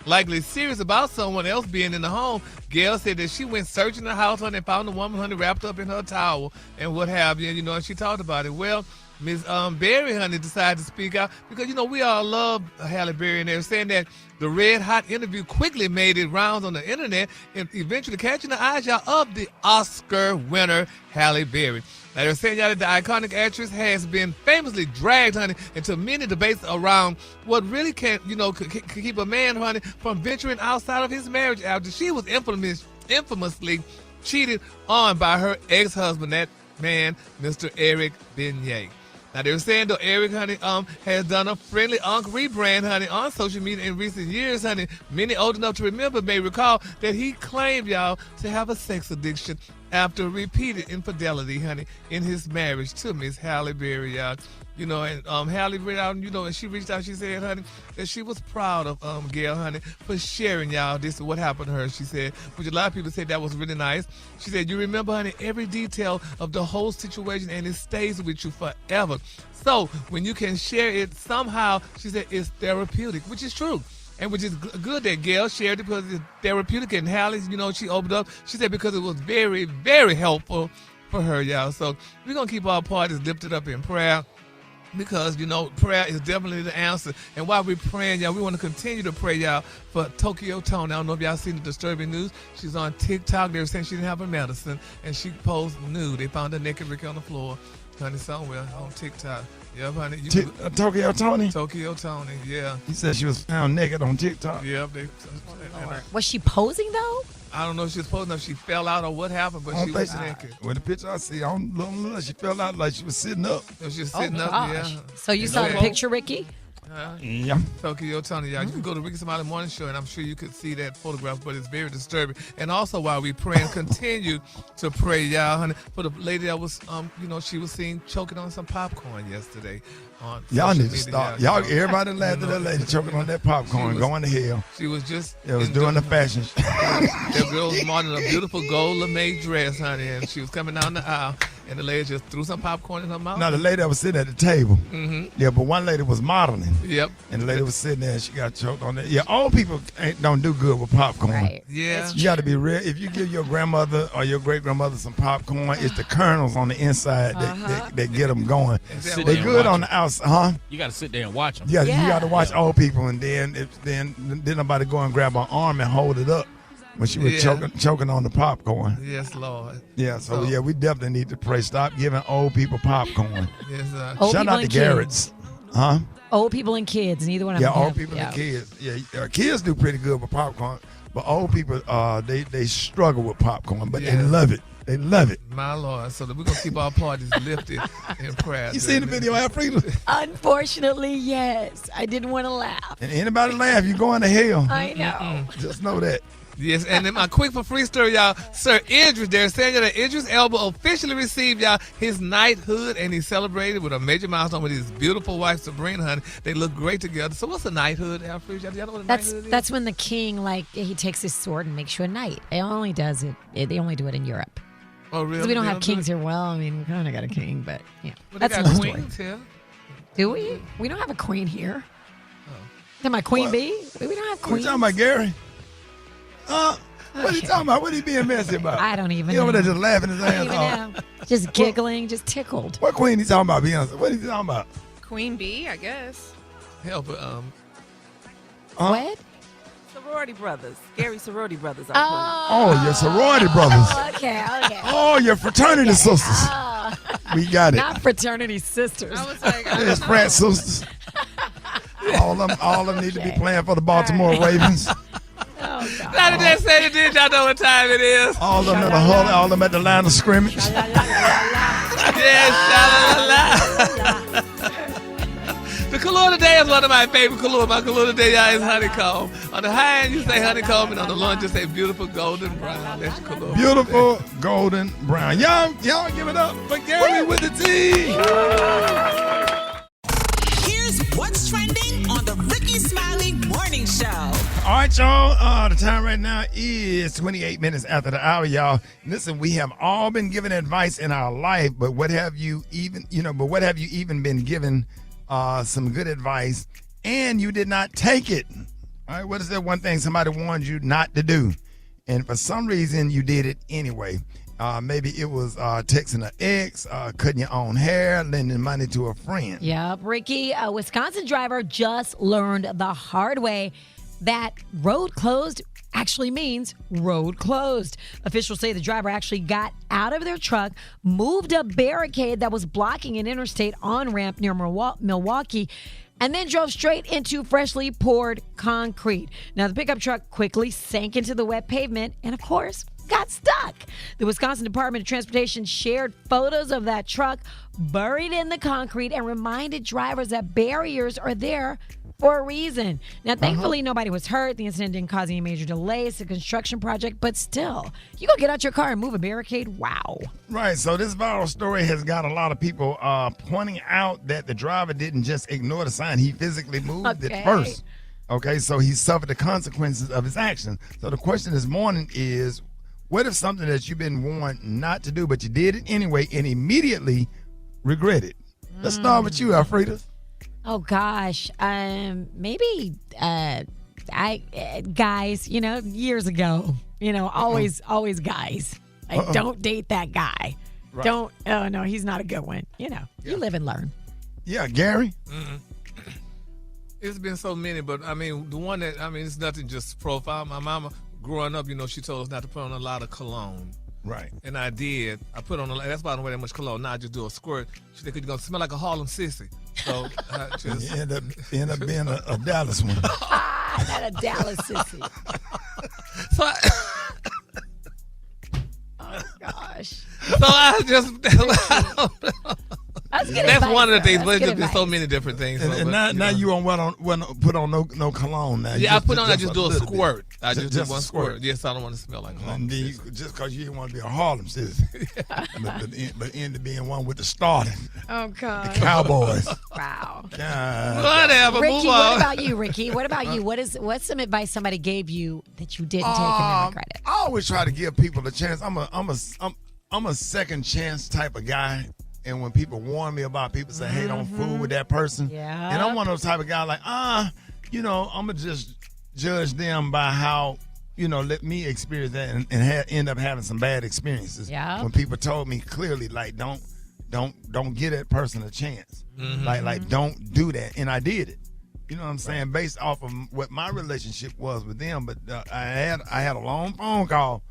Speaker 13: likely serious about someone else being in the home, Gayle said that she went searching the house, honey, and found the woman, honey, wrapped up in her towel and what have you, and she talked about it. Well, Ms. Berry, honey, decided to speak out because, we all love Halle Berry, and they're saying that the red hot interview quickly made it rounds on the internet and eventually catching the eyes, y'all, of the Oscar winner, Halle Berry. Now, they're saying, y'all, that the iconic actress has been famously dragged, honey, into many debates around what really can keep a man, honey, from venturing outside of his marriage after she was infamously cheated on by her ex-husband, that man, Mr. Eric Benet. Now, they were saying, though, Eric, honey, has done a friendly rebrand, honey, on social media in recent years, honey. Many old enough to remember may recall that he claimed, y'all, to have a sex addiction after repeated infidelity, honey, in his marriage to Miss Halle Berry, y'all. And Halle reached out, and she reached out, she said, honey, that she was proud of Gayle, honey, for sharing, y'all, this is what happened to her, she said, which a lot of people said that was really nice. She said, you remember, honey, every detail of the whole situation, and it stays with you forever. So when you can share it somehow, she said, it's therapeutic, which is true. And which is good that Gayle shared it because it's therapeutic, and Halle, she opened up, she said, because it was very, very helpful for her, y'all. So we're going to keep our parties lifted up in prayer. Because, prayer is definitely the answer. And while we're praying, y'all, we want to continue to pray, y'all, for Tokyo Toni. I don't know if y'all seen the disturbing news. She's on TikTok. They were saying she didn't have her medicine, and she posed nude. They found her naked Ricky on the floor, honey, somewhere on TikTok. Yep, honey.
Speaker 6: Tokyo Toni?
Speaker 13: Tokyo Toni, yeah.
Speaker 6: He said she was found naked on TikTok.
Speaker 13: Yep.
Speaker 7: Was she posing, though?
Speaker 13: I don't know if she was posing, if she fell out or what happened, but she was naked.
Speaker 6: With the picture I see, I don't know, she fell out like she was sitting up.
Speaker 13: She was sitting up, yeah.
Speaker 7: So you saw the picture, Ricky?
Speaker 2: Yeah.
Speaker 13: Tokyo Tony, y'all. You can go to Rickey Smiley Morning Show, and I'm sure you could see that photograph, but it's very disturbing. And also, while we pray and continue to pray, y'all, honey, for the lady that was, she was seen choking on some popcorn yesterday.
Speaker 2: Y'all need to stop. Y'all, everybody laughed at that lady choking on that popcorn, going to hell.
Speaker 13: She was just.
Speaker 2: It was doing the fashion.
Speaker 13: That girl was modeling a beautiful gold lame dress, honey, and she was coming down the aisle, and the lady just threw some popcorn in her mouth.
Speaker 2: Now, the lady that was sitting at the table.
Speaker 13: Mm-hmm.
Speaker 2: Yeah, but one lady was modeling.
Speaker 13: Yep.
Speaker 2: And the lady was sitting there, and she got choked on that. Yeah, old people don't do good with popcorn.
Speaker 7: Right.
Speaker 13: Yeah.
Speaker 2: You got to be real. If you give your grandmother or your great-grandmother some popcorn, it's the kernels on the inside that get them going. They're good on the outside, huh?
Speaker 14: You got to sit there and watch them.
Speaker 2: Yeah, you got to watch old people, and then nobody go and grab her arm and hold it up when she was choking on the popcorn.
Speaker 13: Yes, Lord.
Speaker 2: Yeah, so we definitely need to pray. Stop giving old people popcorn.
Speaker 13: Yes,
Speaker 2: Shout out to Garrett's. Huh?
Speaker 7: Old people and kids, neither one of them.
Speaker 2: Yeah, old people and kids. Yeah, kids do pretty good with popcorn, but old people, they struggle with popcorn, but they love it. They love it.
Speaker 13: My Lord. So that we're going to keep our parties lifted in prayer.
Speaker 2: You seen the video, Alfredo?
Speaker 7: Unfortunately, yes. I didn't want to laugh.
Speaker 2: And anybody laugh, you're going to hell.
Speaker 7: I know.
Speaker 2: Just know that.
Speaker 13: Yes, and then my quick for free story, y'all. Sir Idris, they're saying that Idris Elba officially received, y'all, his knighthood, and he celebrated with a major milestone with his beautiful wife, Sabrina, honey. They look great together. So what's a knighthood, Alfred? Y'all know what a knighthood is?
Speaker 7: That's when the king, he takes his sword and makes you a knight. They only do it in Europe.
Speaker 13: Oh, really?
Speaker 7: We don't have kings here. Well, I mean, we kind of got a king, but yeah.
Speaker 13: Well,
Speaker 7: that's
Speaker 13: they got queens here.
Speaker 7: Do we? We don't have a queen here. Is my queen bee? We don't have
Speaker 2: What
Speaker 7: queens.
Speaker 2: you talking about, Gary? What are you talking about? What are you being messy about?
Speaker 7: I don't even
Speaker 2: He
Speaker 7: know.
Speaker 2: over there just laughing his ass off.
Speaker 7: Just giggling, just tickled.
Speaker 2: What queen he talking about, Beyonce? What are you talking about?
Speaker 5: Queen Bee, I guess.
Speaker 13: Help
Speaker 7: What?
Speaker 5: Sorority brothers. Gary sorority brothers.
Speaker 2: Oh, your sorority brothers.
Speaker 7: Okay.
Speaker 2: Oh, your fraternity sisters. We got it.
Speaker 7: Not fraternity sisters.
Speaker 5: I was like,
Speaker 2: There's frat sisters. All of them need to be playing for the Baltimore Ravens.
Speaker 13: Now that they said it, did y'all know what time it is?
Speaker 2: All of them at the huddle, all of them at the line of scrimmage.
Speaker 13: Yes, sha-la-la-la. The color today is one of my favorite colors. My color today, y'all, is honeycomb. On the high end, you say honeycomb, and on the low end, you say beautiful golden brown. That's your color.
Speaker 2: Beautiful golden brown. Y'all give it up for Gary with the T.
Speaker 10: Here's what's trending on the Rickey Smiley Morning Show.
Speaker 2: All right, y'all. The time right now is 28 minutes after the hour, y'all. Listen, we have all been given advice in our life, but what have you even been given some good advice and you did not take it? All right, what is that one thing somebody warned you not to do? And for some reason, you did it anyway. Maybe it was texting an ex, cutting your own hair, lending money to a friend.
Speaker 7: Yep, Ricky, a Wisconsin driver just learned the hard way that road closed actually means road closed. Officials say the driver actually got out of their truck, moved a barricade that was blocking an interstate on-ramp near Milwaukee, and then drove straight into freshly poured concrete. Now, the pickup truck quickly sank into the wet pavement and, of course, got stuck. The Wisconsin Department of Transportation shared photos of that truck buried in the concrete and reminded drivers that barriers are there for a reason. Now, thankfully, nobody was hurt. The incident didn't cause any major delays to the construction project, but still, you go get out your car and move a barricade? Wow.
Speaker 2: Right, so this viral story has got a lot of people pointing out that the driver didn't just ignore the sign. He physically moved it first. Okay, so he suffered the consequences of his action. So the question this morning is, what if something that you've been warned not to do, but you did it anyway and immediately regret it? Let's start with you, Alfreda.
Speaker 7: Oh gosh, maybe guys, years ago, always guys. Like, don't date that guy. Right. Oh no, he's not a good one. You live and learn.
Speaker 2: Yeah, Gary.
Speaker 13: It's been so many, but I mean, the one that it's nothing just profile. My mama, growing up, she told us not to put on a lot of cologne.
Speaker 2: Right.
Speaker 13: And I did. I put on that's why I don't wear that much cologne. Now I just do a squirt. She said, 'cause you're gonna smell like a Harlem sissy. So I just
Speaker 2: you end up being a Dallas one.
Speaker 7: Not a Dallas sissy.
Speaker 13: So
Speaker 7: oh gosh.
Speaker 13: So I just
Speaker 7: That's
Speaker 13: That's one of the things, but
Speaker 7: That's
Speaker 13: there's so many different things.
Speaker 6: And now you don't put on no cologne now.
Speaker 13: Yeah, I put on. I just do a squirt.
Speaker 6: Bit.
Speaker 13: I just do one
Speaker 6: a
Speaker 13: squirt. Yes, I don't want to smell like cologne.
Speaker 6: Just because you didn't want to be a Harlem citizen, but end up being one with the starting.
Speaker 7: Oh God.
Speaker 6: The Cowboys.
Speaker 7: Wow.
Speaker 13: Whatever.
Speaker 7: Ricky,
Speaker 13: move
Speaker 7: what
Speaker 13: on.
Speaker 7: about you, Ricky? What about you? What's some advice somebody gave you that you didn't take and regret it?
Speaker 6: I always try to give people a chance. I'm a second chance type of guy. And when people warn me about people say, hey, don't fool with that person.
Speaker 7: Yeah.
Speaker 6: And I'm one of those type of guys like, I'm going to just judge them by how, let me experience that and end up having some bad experiences.
Speaker 7: Yeah.
Speaker 6: When people told me clearly, like, don't give that person a chance.
Speaker 13: Mm-hmm.
Speaker 6: Like, don't do that. And I did it. You know what I'm saying? Based off of what my relationship was with them. But I had a long phone call,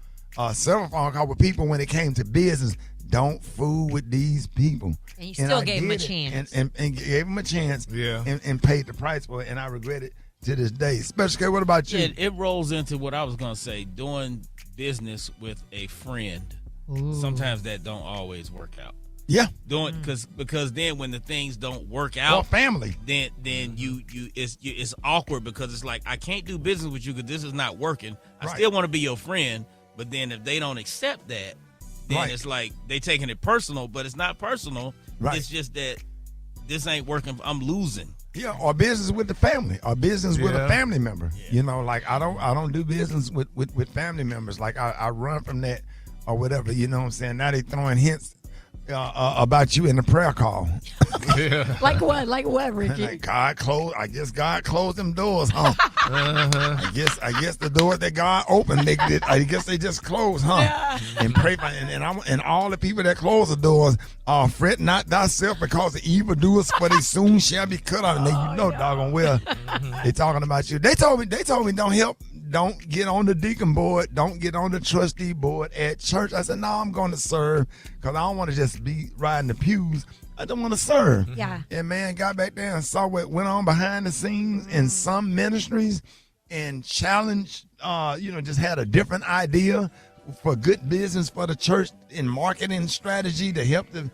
Speaker 6: several phone calls with people when it came to business. Don't fool with these people.
Speaker 7: And you still gave them a chance.
Speaker 6: And gave them a chance.
Speaker 13: Yeah.
Speaker 6: And paid the price for it. And I regret it to this day. Special K, what about you?
Speaker 14: It rolls into what I was going to say. Doing business with a friend, sometimes that don't always work out.
Speaker 6: Yeah.
Speaker 14: Doing because then when the things don't work out,
Speaker 6: or family,
Speaker 14: then it's awkward because it's like I can't do business with you because this is not working. I still want to be your friend, but then if they don't accept that, then it's like they taking it personal, but it's not personal.
Speaker 6: Right.
Speaker 14: It's just that this ain't working. I'm losing.
Speaker 6: Yeah, or business with the family, or business with a family member. Yeah. Like I don't do business with family members. Like I run from that or whatever. You know what I'm saying? Now they throwing hints about you in the prayer call.
Speaker 7: Like what, Ricky?
Speaker 6: Like God closed them doors, huh? I guess the door that God opened, I guess they just closed, huh? Yeah. And pray for and all the people that close the doors, fret not thyself because the evildoers, for they soon shall be cut out. And then doggone well, they talking about you. They told me don't get on the deacon board, don't get on the trustee board at church. I said, no, I'm going to serve because I don't want to just be riding the pews. I don't want to serve.
Speaker 7: Yeah.
Speaker 6: And man, got back there and saw what went on behind the scenes in some ministries and challenged, just had a different idea for good business for the church in marketing strategy to help them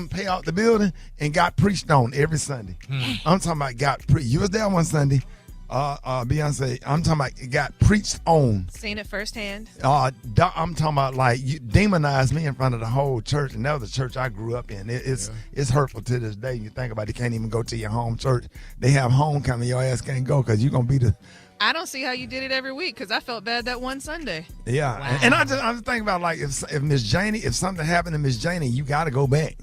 Speaker 6: pay out the building and got preached on every Sunday. I'm talking about you was there one Sunday. Beyonce, I'm talking about it got preached on.
Speaker 5: Seen it firsthand.
Speaker 6: I'm talking about like you demonized me in front of the whole church, and that was the church I grew up in. It's hurtful to this day. You think about it, you can't even go to your home church. They have homecoming, your ass can't go because you're gonna be the.
Speaker 5: I don't see how you did it every week because I felt bad that one Sunday.
Speaker 6: Yeah, wow. and I'm just thinking about like if Miss Janie, if something happened to Miss Janie, you got to go back.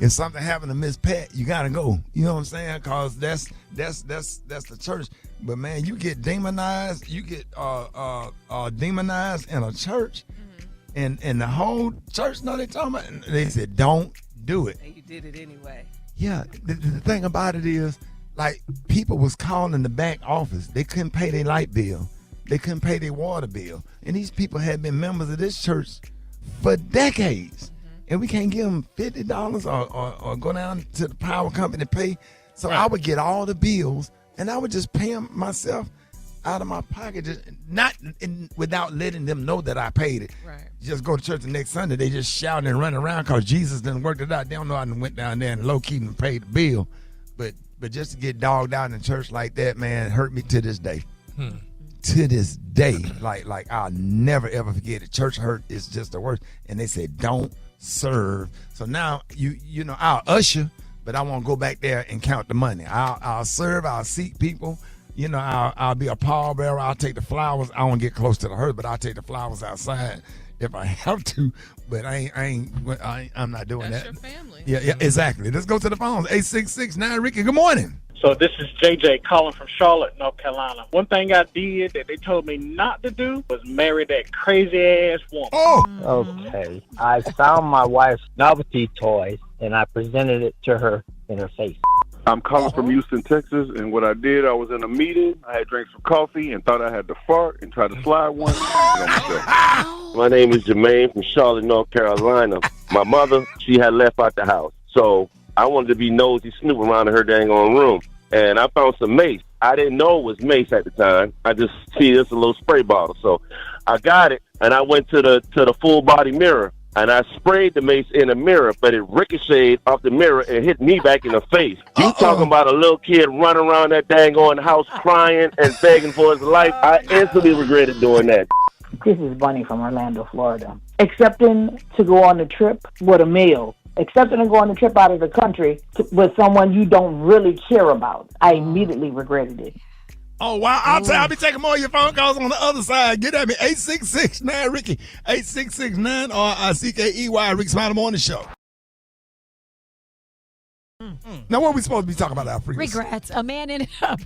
Speaker 6: If something happened to Miss Pat, you gotta go. You know what I'm saying? Cause that's the church. But man, you get demonized. You get demonized in a church, and the whole church know they talking about. And they said, "Don't do it."
Speaker 5: And you did it anyway.
Speaker 6: Yeah. The thing about it is, like people was calling the back office. They couldn't pay their light bill. They couldn't pay their water bill. And these people had been members of this church for decades. And we can't give them $50 or go down to the power company to pay. So I would get all the bills, and I would just pay them myself out of my pocket, without letting them know that I paid it.
Speaker 5: Right.
Speaker 6: Just go to church the next Sunday, they just shouting and running around because Jesus didn't work it out. They don't know I went down there and low-key and paid the bill. But just to get dogged out in church like that, man, hurt me to this day. To this day. Like I'll never, ever forget it. Church hurt is just the worst. And they said, don't serve. So now I'll usher, but I won't go back there and count the money. I'll serve, I'll seat people, I'll be a pallbearer, I'll take the flowers. I won't get close to the hearse, but I'll take the flowers outside if I have to. But I'm not doing
Speaker 5: That's
Speaker 6: that.
Speaker 5: your family.
Speaker 6: Yeah, exactly. Let's go to the phones. 866-9 Ricky. Good morning.
Speaker 21: So this is JJ calling from Charlotte, North Carolina. One thing I did that they told me not to do was marry that crazy-ass woman.
Speaker 6: Oh!
Speaker 11: Okay. I found my wife's novelty toy, and I presented it to her in her face.
Speaker 12: I'm calling from Houston, Texas, and what I did, I was in a meeting, I had drank some coffee and thought I had to fart and try to slide one. My name is Jermaine from Charlotte, North Carolina. My mother, she had left out the house, so I wanted to be nosy, snoop around in her dang on room. And I found some mace. I didn't know it was mace at the time. I just see this a little spray bottle. So I got it, and I went to the full body mirror, and I sprayed the mace in the mirror, but it ricocheted off the mirror and hit me back in the face. You talking about a little kid running around that dang on house crying and begging for his life? I instantly regretted doing that.
Speaker 19: This is Bunny from Orlando, Florida. Accepting to go on a trip with a male. Accepting to go on a trip out of the country with someone you don't really care about. I immediately regretted it.
Speaker 2: Oh, wow. I'll be taking more of your phone calls on the other side. Get at me, 866-9-RICKY, 866-9-RICKEY, Rickey Smiley Morning Show. Now, what are we supposed to be talking about, Alfred?
Speaker 7: Regrets. A man ended up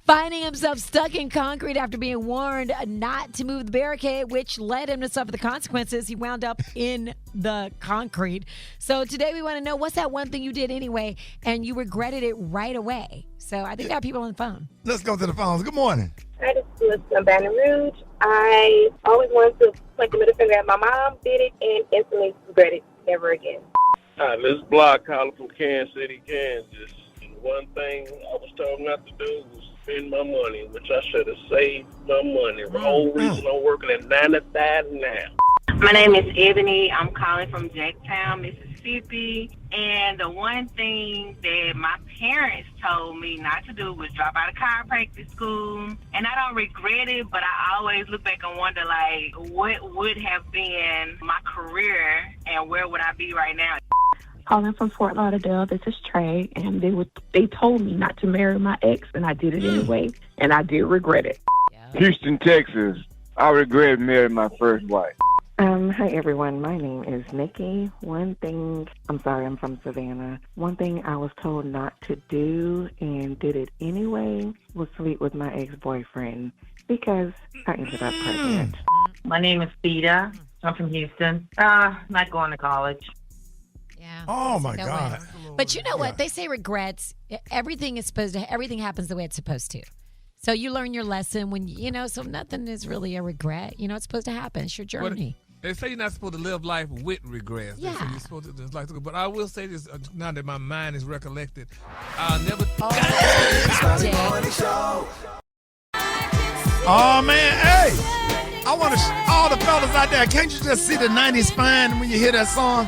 Speaker 7: finding himself stuck in concrete after being warned not to move the barricade, which led him to suffer the consequences. He wound up in the concrete. So today we want to know, what's that one thing you did anyway and you regretted it right away? So I think we got people on the phone.
Speaker 2: Let's go to the phones. Good morning.
Speaker 15: Hi, this is Melissa Baton Rouge. I always wanted to point the middle finger at my mom, did it, and instantly regret it. Never again.
Speaker 12: Hi, this is Block calling from Kansas City, Kansas. And one thing I was told not to do was spend my money, which I should have saved my money. The whole reason I'm working at 9 to 5 now.
Speaker 16: My name is Ebony. I'm calling from Jacktown, Mississippi. And the one thing that my parents told me not to do was drop out of chiropractic school. And I don't regret it, but I always look back and wonder, like, what would have been my career and where would I be right now?
Speaker 18: Calling from Fort Lauderdale. This is Trey, and they told me not to marry my ex, and I did it anyway, and I did regret it.
Speaker 22: Houston, Texas. I regret marrying my first wife.
Speaker 24: Hi everyone, my name is Nikki. I'm from Savannah. One thing I was told not to do and did it anyway was sleep with my ex-boyfriend because I ended up pregnant.
Speaker 25: My name is Theda. I'm from Houston. Not going to college.
Speaker 7: Yeah.
Speaker 2: Oh my God.
Speaker 7: But you know what? They say regrets. Everything happens the way it's supposed to. So you learn your lesson when so nothing is really a regret. It's supposed to happen. It's your journey.
Speaker 13: They say you're not supposed to live life with regrets.
Speaker 7: Yeah.
Speaker 13: They say you're supposed to just but I will say this now that my mind is recollected. I'll never.
Speaker 2: Oh man, hey! I want all the fellas out there. Can't you just see the '90s fine when you hear that song?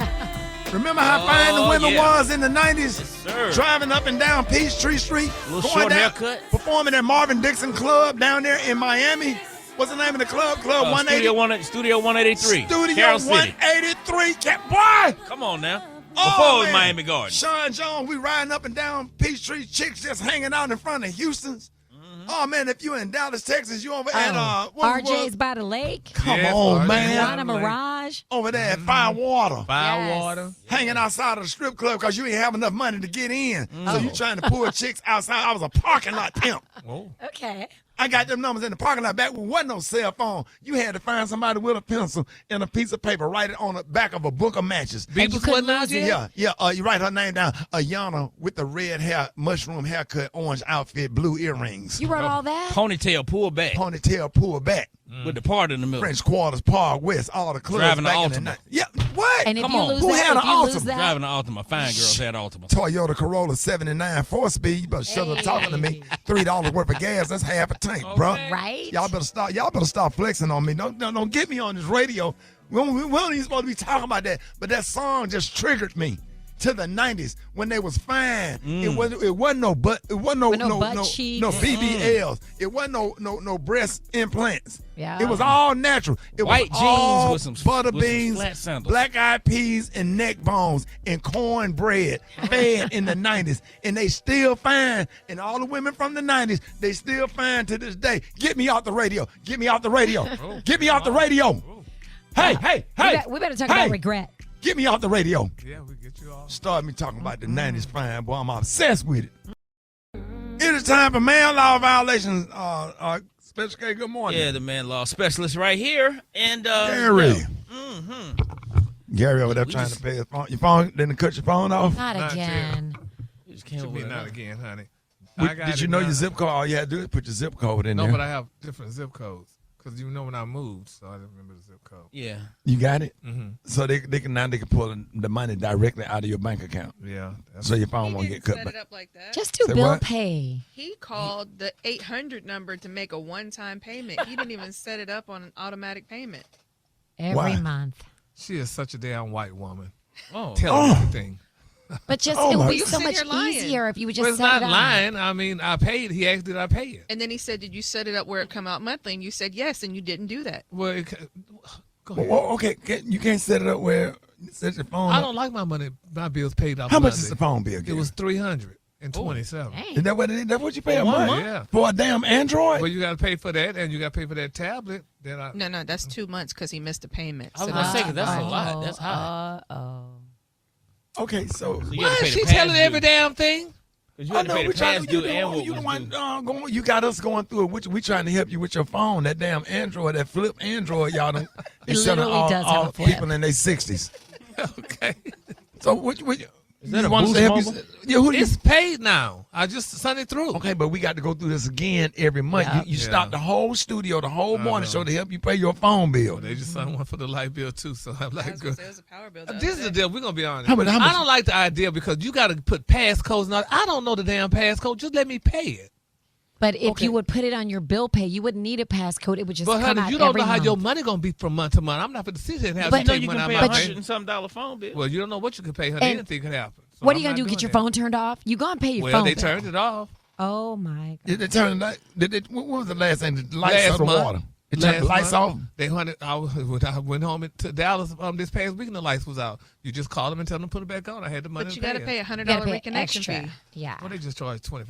Speaker 2: Remember how fine the women was in the 90s?
Speaker 14: Yes,
Speaker 2: driving up and down Peachtree Street.
Speaker 14: Little short haircut.
Speaker 2: Performing at Marvin Dixon Club down there in Miami. What's the name of the club? Club 180.
Speaker 14: Studio 183.
Speaker 2: Studio
Speaker 14: Carroll City.
Speaker 2: 183. Boy!
Speaker 14: Come on now. Before it was Miami Gardens.
Speaker 2: Sean Jones, we riding up and down Peachtree. Chicks just hanging out in front of Houston's. Oh, man, if you in Dallas, Texas, you over at
Speaker 7: RJ's by the lake.
Speaker 2: Come on, man.
Speaker 7: Rana Mirage.
Speaker 2: Over there at Firewater.
Speaker 13: Firewater.
Speaker 2: Hanging outside of the strip club because you ain't have enough money to get in. So you trying to pull chicks outside. I was a parking lot pimp.
Speaker 7: Okay.
Speaker 2: I got them numbers in the parking lot back when there wasn't no cell phone. You had to find somebody with a pencil and a piece of paper, write it on the back of a book of matches.
Speaker 7: And you couldn't lose it?
Speaker 2: Yeah. You write her name down. Ayana with the red hair, mushroom haircut, orange outfit, blue earrings.
Speaker 7: You wrote all that?
Speaker 14: Ponytail pull back. With the part in the middle.
Speaker 2: French Quarters, Park West, all the clubs.
Speaker 14: Driving
Speaker 2: back
Speaker 14: the
Speaker 2: in the
Speaker 14: Altima.
Speaker 2: night. Yeah, what?
Speaker 7: And if
Speaker 14: Come
Speaker 7: you
Speaker 14: on.
Speaker 7: lose
Speaker 2: Who
Speaker 7: that,
Speaker 2: had
Speaker 7: if
Speaker 2: an
Speaker 7: you lose
Speaker 2: Altima?
Speaker 7: that,
Speaker 14: Driving the Altima. Fine girls had Altima.
Speaker 2: Toyota Corolla 79 4-speed. You better shut up talking to me. $3 worth of gas. That's half a tank, bro.
Speaker 7: right?
Speaker 2: Y'all better stop flexing on me. Don't get me on this radio. We don't even supposed to be talking about that. But that song just triggered me to the 90s when they was fine. It wasn't no butt BBLs. It wasn't no breast implants.
Speaker 7: Yeah.
Speaker 2: It was all natural. It
Speaker 14: White
Speaker 2: was
Speaker 14: jeans
Speaker 2: all
Speaker 14: with some
Speaker 2: butter
Speaker 14: with some
Speaker 2: beans,
Speaker 14: flat sandals.
Speaker 2: black eyed peas, and neck bones and cornbread fed in the 90s. And they still fine. And all the women from the 90s, they still fine to this day. Get me off the radio. Get me off the radio. Get me off the radio. Hey.
Speaker 7: We better talk about regret.
Speaker 2: Get me off the radio.
Speaker 13: Yeah, we get you off.
Speaker 2: Start me talking about the 90s fine, boy. I'm obsessed with it. It is time for man law violations. Special K, good morning.
Speaker 14: Yeah, the man law specialist right here. And
Speaker 2: Gary. Gary over there trying to pay his phone. Your phone didn't cut your phone off?
Speaker 7: Not again.
Speaker 13: You just can't be not again, honey.
Speaker 2: Did you know your zip code? All you had to do is put your zip code in there.
Speaker 13: No, but I have different zip codes. Because when I moved, so I didn't remember the zip code.
Speaker 14: Yeah.
Speaker 2: You got it?
Speaker 13: Mm-hmm.
Speaker 2: So they can pull the money directly out of your bank account.
Speaker 13: Yeah.
Speaker 2: So your phone won't get cut.
Speaker 5: Set it up like that.
Speaker 7: Just do
Speaker 2: Say
Speaker 7: bill
Speaker 2: what?
Speaker 7: pay.
Speaker 5: He called the 800 number to make a one-time payment. He didn't even set it up on an automatic payment.
Speaker 7: Every
Speaker 2: Why?
Speaker 7: month.
Speaker 13: She is such a damn white woman.
Speaker 14: Oh.
Speaker 13: Tell her everything.
Speaker 7: But just
Speaker 5: Oh,
Speaker 7: it would
Speaker 5: my-
Speaker 7: be
Speaker 5: You
Speaker 7: so
Speaker 5: sit
Speaker 7: much
Speaker 5: here lying.
Speaker 7: easier if you would just
Speaker 13: Well, it's
Speaker 7: set
Speaker 13: not
Speaker 7: it up.
Speaker 13: lying. I mean, I paid. He asked, did I pay it?
Speaker 5: And then he said, did you set it up where it come out monthly? And you said yes, and you didn't do that.
Speaker 13: Well, go ahead.
Speaker 2: Well, okay, you can't set it up where set your phone.
Speaker 13: I
Speaker 2: up.
Speaker 13: don't like my money, my bills paid off.
Speaker 2: How much
Speaker 13: Monday.
Speaker 2: is the phone bill?
Speaker 13: It
Speaker 2: Gary?
Speaker 13: was $327.
Speaker 2: Is that what it is? That's what you pay a
Speaker 13: For one
Speaker 2: month?
Speaker 13: month? Yeah.
Speaker 2: For a damn Android?
Speaker 13: Well, you got to pay for that, and you got to pay for that tablet.
Speaker 5: No, that's 2 months because he missed a payment.
Speaker 14: I was gonna say, 'cause that's a lot. That's high.
Speaker 2: Okay, so
Speaker 14: you had to
Speaker 13: Why
Speaker 14: pay
Speaker 13: is
Speaker 14: the
Speaker 13: she
Speaker 14: past
Speaker 13: telling
Speaker 14: due.
Speaker 13: every damn thing?
Speaker 14: Because you had to pay the
Speaker 2: we trying
Speaker 14: past
Speaker 2: to,
Speaker 14: due and what
Speaker 2: you
Speaker 14: was
Speaker 2: the one
Speaker 14: due.
Speaker 2: going. You got us going through it. Which we trying to help you with your phone. That damn Android, that flip Android, y'all don't.
Speaker 7: It
Speaker 2: selling
Speaker 7: literally does have
Speaker 2: all
Speaker 7: a flip.
Speaker 2: people in their 60s.
Speaker 13: Okay.
Speaker 2: So which
Speaker 14: Is that
Speaker 2: you
Speaker 14: a
Speaker 2: want us to
Speaker 14: Boost
Speaker 2: help
Speaker 14: Mobile?
Speaker 2: you? Yeah, who do you?
Speaker 13: It's paid now. I just sent it through.
Speaker 2: Okay, but we got to go through this again every month.
Speaker 7: Yeah.
Speaker 2: You stop the whole studio, the whole morning
Speaker 13: know.
Speaker 2: show to help you pay your phone bill.
Speaker 13: Well, they just signed one for the light bill too, so I'm like, good.
Speaker 5: It was a power bill.
Speaker 13: This is the deal. We're gonna be honest.
Speaker 2: How much-
Speaker 13: I don't like the idea because you got to put passcodes. Now I don't know the damn passcode. Just let me pay it.
Speaker 7: But if you would put it on your bill pay, you wouldn't need a passcode. It would just
Speaker 13: But
Speaker 7: come
Speaker 13: honey,
Speaker 7: out
Speaker 13: you don't
Speaker 7: every
Speaker 13: know how
Speaker 7: month.
Speaker 13: your money gonna be from month to month. I'm not going to sit here and have
Speaker 7: But-
Speaker 13: you
Speaker 14: No,
Speaker 13: take
Speaker 14: you
Speaker 13: money
Speaker 14: can
Speaker 13: out
Speaker 14: pay
Speaker 13: of my
Speaker 14: $100
Speaker 13: pay.
Speaker 14: and something phone bill.
Speaker 13: Well, you don't know what you can pay, honey.
Speaker 7: And
Speaker 13: Anything could happen. So
Speaker 7: What are you
Speaker 13: I'm
Speaker 7: gonna do?
Speaker 13: not
Speaker 7: Get your
Speaker 13: doing
Speaker 7: phone turned off? You gonna pay your
Speaker 13: Well,
Speaker 7: phone?
Speaker 13: they
Speaker 7: bill.
Speaker 13: turned it off.
Speaker 7: Oh my God!
Speaker 2: Did they turn the light? What was the last thing? The lights
Speaker 13: Last
Speaker 2: or the
Speaker 13: month.
Speaker 2: water? It turned the lights off.
Speaker 13: They wanted. I went home to Dallas this past week and the lights was out. You just call them and tell them to put it back on. I had the money.
Speaker 5: But
Speaker 13: to
Speaker 5: you got to
Speaker 13: it.
Speaker 5: pay a
Speaker 7: You
Speaker 5: $100
Speaker 7: gotta pay
Speaker 5: reconnection
Speaker 7: extra.
Speaker 5: fee.
Speaker 7: Yeah.
Speaker 13: Well, they just charged $25.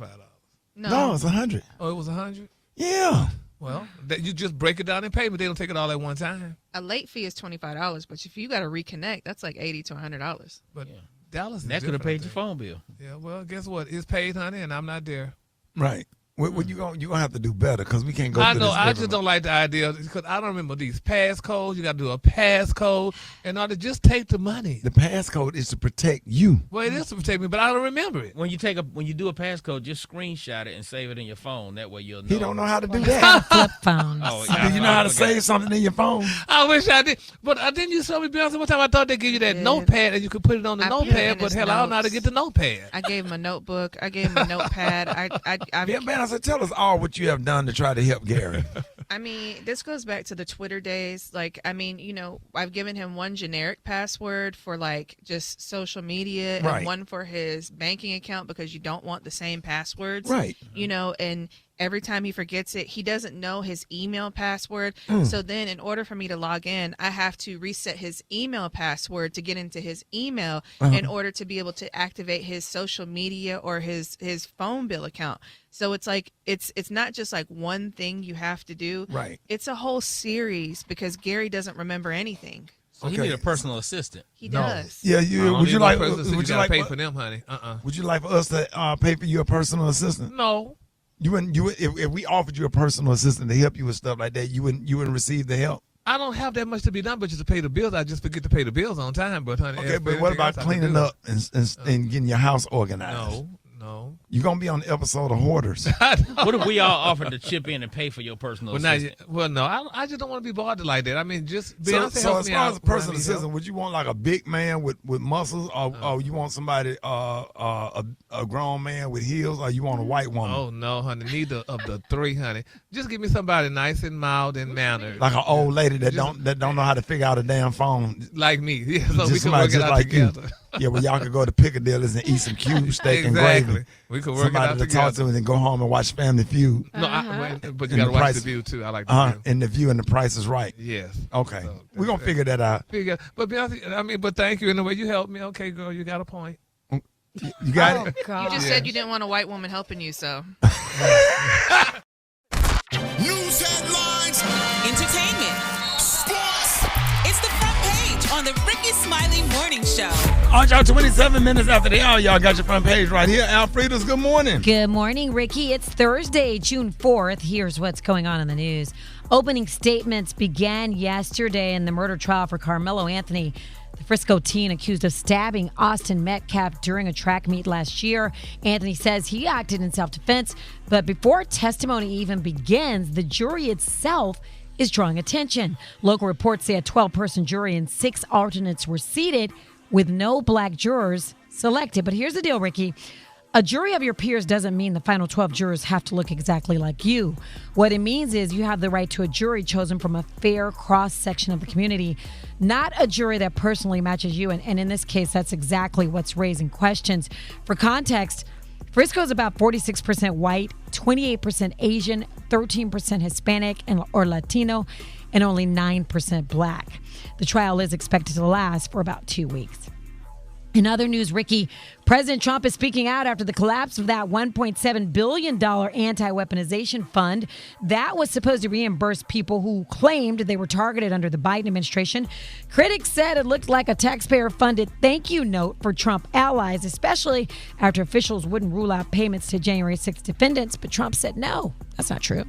Speaker 2: No, it's 100.
Speaker 13: Oh, it was 100.
Speaker 2: Yeah.
Speaker 13: Well, you just break it down and pay, but they don't take it all at one time.
Speaker 5: A late fee is $25, but if you got to reconnect, that's like $80 to $100.
Speaker 13: But Dallas is
Speaker 14: That could have
Speaker 13: different,
Speaker 14: paid
Speaker 13: I
Speaker 14: your
Speaker 13: think.
Speaker 14: phone bill.
Speaker 13: Yeah, well, guess what? It's paid, honey, and I'm not there.
Speaker 2: Right. What you gonna have to do better because we can't go.
Speaker 13: I
Speaker 2: through
Speaker 13: know.
Speaker 2: this
Speaker 13: I
Speaker 2: every
Speaker 13: just don't
Speaker 2: month.
Speaker 13: like the idea because I don't remember these passcodes. You got to do a passcode in order to just take the money.
Speaker 2: The passcode is to protect you.
Speaker 13: Well, it is to protect me, but I don't remember it.
Speaker 14: When you do a passcode, just screenshot it and save it in your phone. That way you'll know.
Speaker 2: He don't know how to do
Speaker 7: Well,
Speaker 2: that.
Speaker 7: flip phones.
Speaker 14: Oh,
Speaker 2: Do you know how to
Speaker 14: forgot.
Speaker 2: save something in your phone?
Speaker 13: I wish I did, but didn't you show me Beyonce one time? I thought they give you that
Speaker 5: did.
Speaker 13: notepad and you could put it on the
Speaker 5: I put it
Speaker 13: notepad,
Speaker 5: in
Speaker 13: but
Speaker 5: his
Speaker 13: hell, I don't know how to
Speaker 5: notes.
Speaker 13: get the notepad.
Speaker 5: I gave him a notebook. I gave him a notepad.
Speaker 2: Yeah, man, I said, tell us all what you have done to try to help Gary.
Speaker 5: I mean, this goes back to the Twitter days. Like, I mean, I've given him one generic password for like just social media
Speaker 2: Right.
Speaker 5: and one for his banking account because you don't want the same passwords.
Speaker 2: Right.
Speaker 5: And every time he forgets it, he doesn't know his email password.
Speaker 2: Mm.
Speaker 5: So then in order for me to log in, I have to reset his email password to get into his email in order to be able to activate his social media or his phone bill account. So it's like it's not just like one thing you have to do.
Speaker 2: Right.
Speaker 5: It's a whole series because Gary doesn't remember anything.
Speaker 14: So you need a personal assistant.
Speaker 5: He does.
Speaker 2: Yeah,
Speaker 13: I
Speaker 2: you.
Speaker 13: don't
Speaker 2: Would
Speaker 13: need
Speaker 2: you
Speaker 13: no
Speaker 2: like?
Speaker 13: person, so
Speaker 2: Would you
Speaker 13: gotta
Speaker 2: like?
Speaker 13: pay for them, honey?
Speaker 2: Would you like for us to pay for you a personal assistant?
Speaker 13: No.
Speaker 2: You wouldn't. You would, if we offered you a personal assistant to help you with stuff like that, you wouldn't receive the help.
Speaker 13: I don't have that much to be done, but just to pay the bills. I just forget to pay the bills on time. But honey,
Speaker 2: Okay,
Speaker 13: if
Speaker 2: but what
Speaker 13: anything
Speaker 2: about
Speaker 13: else I can
Speaker 2: cleaning
Speaker 13: do-
Speaker 2: up and getting your house organized?
Speaker 13: No.
Speaker 2: You're gonna be on the episode of Hoarders.
Speaker 14: What if we all offered to chip in and pay for your personal
Speaker 13: Well, now,
Speaker 14: assistant?
Speaker 13: no, I just don't want to be bothered like that. I mean, just
Speaker 2: So
Speaker 13: Beyonce
Speaker 2: as
Speaker 13: helps me
Speaker 2: far
Speaker 13: out
Speaker 2: as a
Speaker 13: when I
Speaker 2: personal
Speaker 13: need help.
Speaker 2: assistant, would you want like a big man with muscles, or you want somebody a grown man with heels, or you want a white woman?
Speaker 13: Oh no, honey, neither of the three, honey. Just give me somebody nice and mild and mannered,
Speaker 2: Like an old lady that don't know how to figure out a damn phone.
Speaker 13: like me. Yeah, so
Speaker 2: Just
Speaker 13: we can
Speaker 2: somebody
Speaker 13: work it
Speaker 2: just
Speaker 13: out
Speaker 2: like
Speaker 13: together.
Speaker 2: you. Yeah, well, y'all could go to Piccadilly's and eat some cube steak and
Speaker 13: Exactly.
Speaker 2: gravy.
Speaker 13: We could work it
Speaker 2: somebody
Speaker 13: out
Speaker 2: to talk to
Speaker 13: together.
Speaker 2: and then go home and watch Family Feud.
Speaker 13: No, but you
Speaker 2: And
Speaker 13: got to watch
Speaker 2: price-
Speaker 13: the view too. I like the view.
Speaker 2: And the View and the Price is Right.
Speaker 13: Yes.
Speaker 2: Okay, we're gonna figure that out.
Speaker 13: But Beyonce, but thank you in the way you helped me. Okay, girl, you got a point.
Speaker 2: You got it.
Speaker 5: You just said you didn't want a white woman helping you, so.
Speaker 10: News headlines, entertainment, sports. It's the front page on the Rickey Smiley Morning Show.
Speaker 2: All right, y'all, 27 minutes after the hour, y'all got your front page right here. Alfreda's, good morning.
Speaker 7: Good morning, Ricky. It's Thursday, June 4th. Here's what's going on in the news. Opening statements began yesterday in the murder trial for Carmelo Anthony, the Frisco teen accused of stabbing Austin Metcalf during a track meet last year. Anthony says he acted in self-defense, but before testimony even begins, the jury itself is drawing attention. Local reports say a 12-person jury and 6 alternates were seated with no black jurors selected. But here's the deal, Ricky. A jury of your peers doesn't mean the final 12 jurors have to look exactly like you. What it means is you have the right to a jury chosen from a fair cross-section of the community, not a jury that personally matches you. And in this case, that's exactly what's raising questions. For context, Frisco's about 46% white, 28% Asian, 13% Hispanic or Latino, and only 9% black. The trial is expected to last for about 2 weeks. In other news, Ricky, President Trump is speaking out after the collapse of that $1.7 billion anti-weaponization fund that was supposed to reimburse people who claimed they were targeted under the Biden administration. Critics said it looked like a taxpayer-funded thank you note for Trump allies, especially after officials wouldn't rule out payments to January 6 defendants. But Trump said, no, that's not true.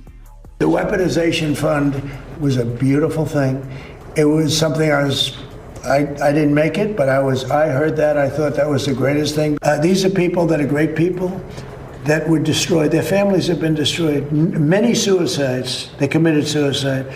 Speaker 3: The weaponization fund was a beautiful thing. It was something I didn't make it, but I heard that. I thought that was the greatest thing. These are people that are great people that were destroyed. Their families have been destroyed. Many suicides. They committed suicide.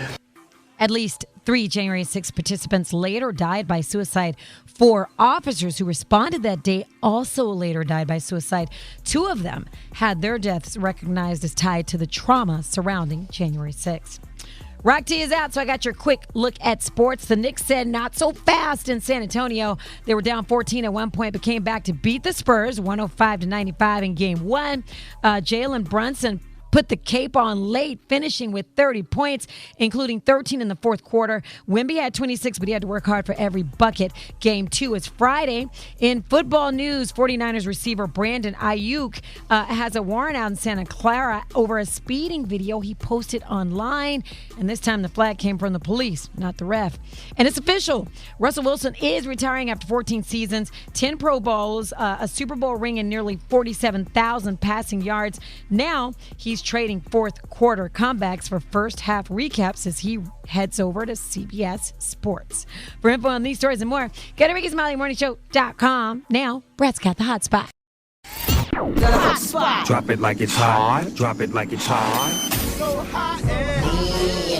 Speaker 7: At least 3 January 6 participants later died by suicide. 4 officers who responded that day also later died by suicide. 2 of them had their deaths recognized as tied to the trauma surrounding January 6. Rock T is out, so I got your quick look at sports. The Knicks said not so fast in San Antonio. They were down 14 at one point, but came back to beat the Spurs 105-95 in Game 1. Jalen Brunson put the cape on late, finishing with 30 points, including 13 in the fourth quarter. Wemby had 26, but he had to work hard for every bucket. Game 2 is Friday. In football news, 49ers receiver Brandon Ayuk has a warrant out in Santa Clara over a speeding video he posted online. And this time the flag came from the police, not the ref. And it's official. Russell Wilson is retiring after 14 seasons, 10 Pro Bowls, a Super Bowl ring, and nearly 47,000 passing yards. Now he's trading fourth quarter comebacks for first half recaps as he heads over to CBS Sports. For info on these stories and more, go to RickySmileyMorningShow.com. Now, Brat's got the hot spot.
Speaker 8: The hot spot. Drop it like it's hot. Drop it like it's hot. So hot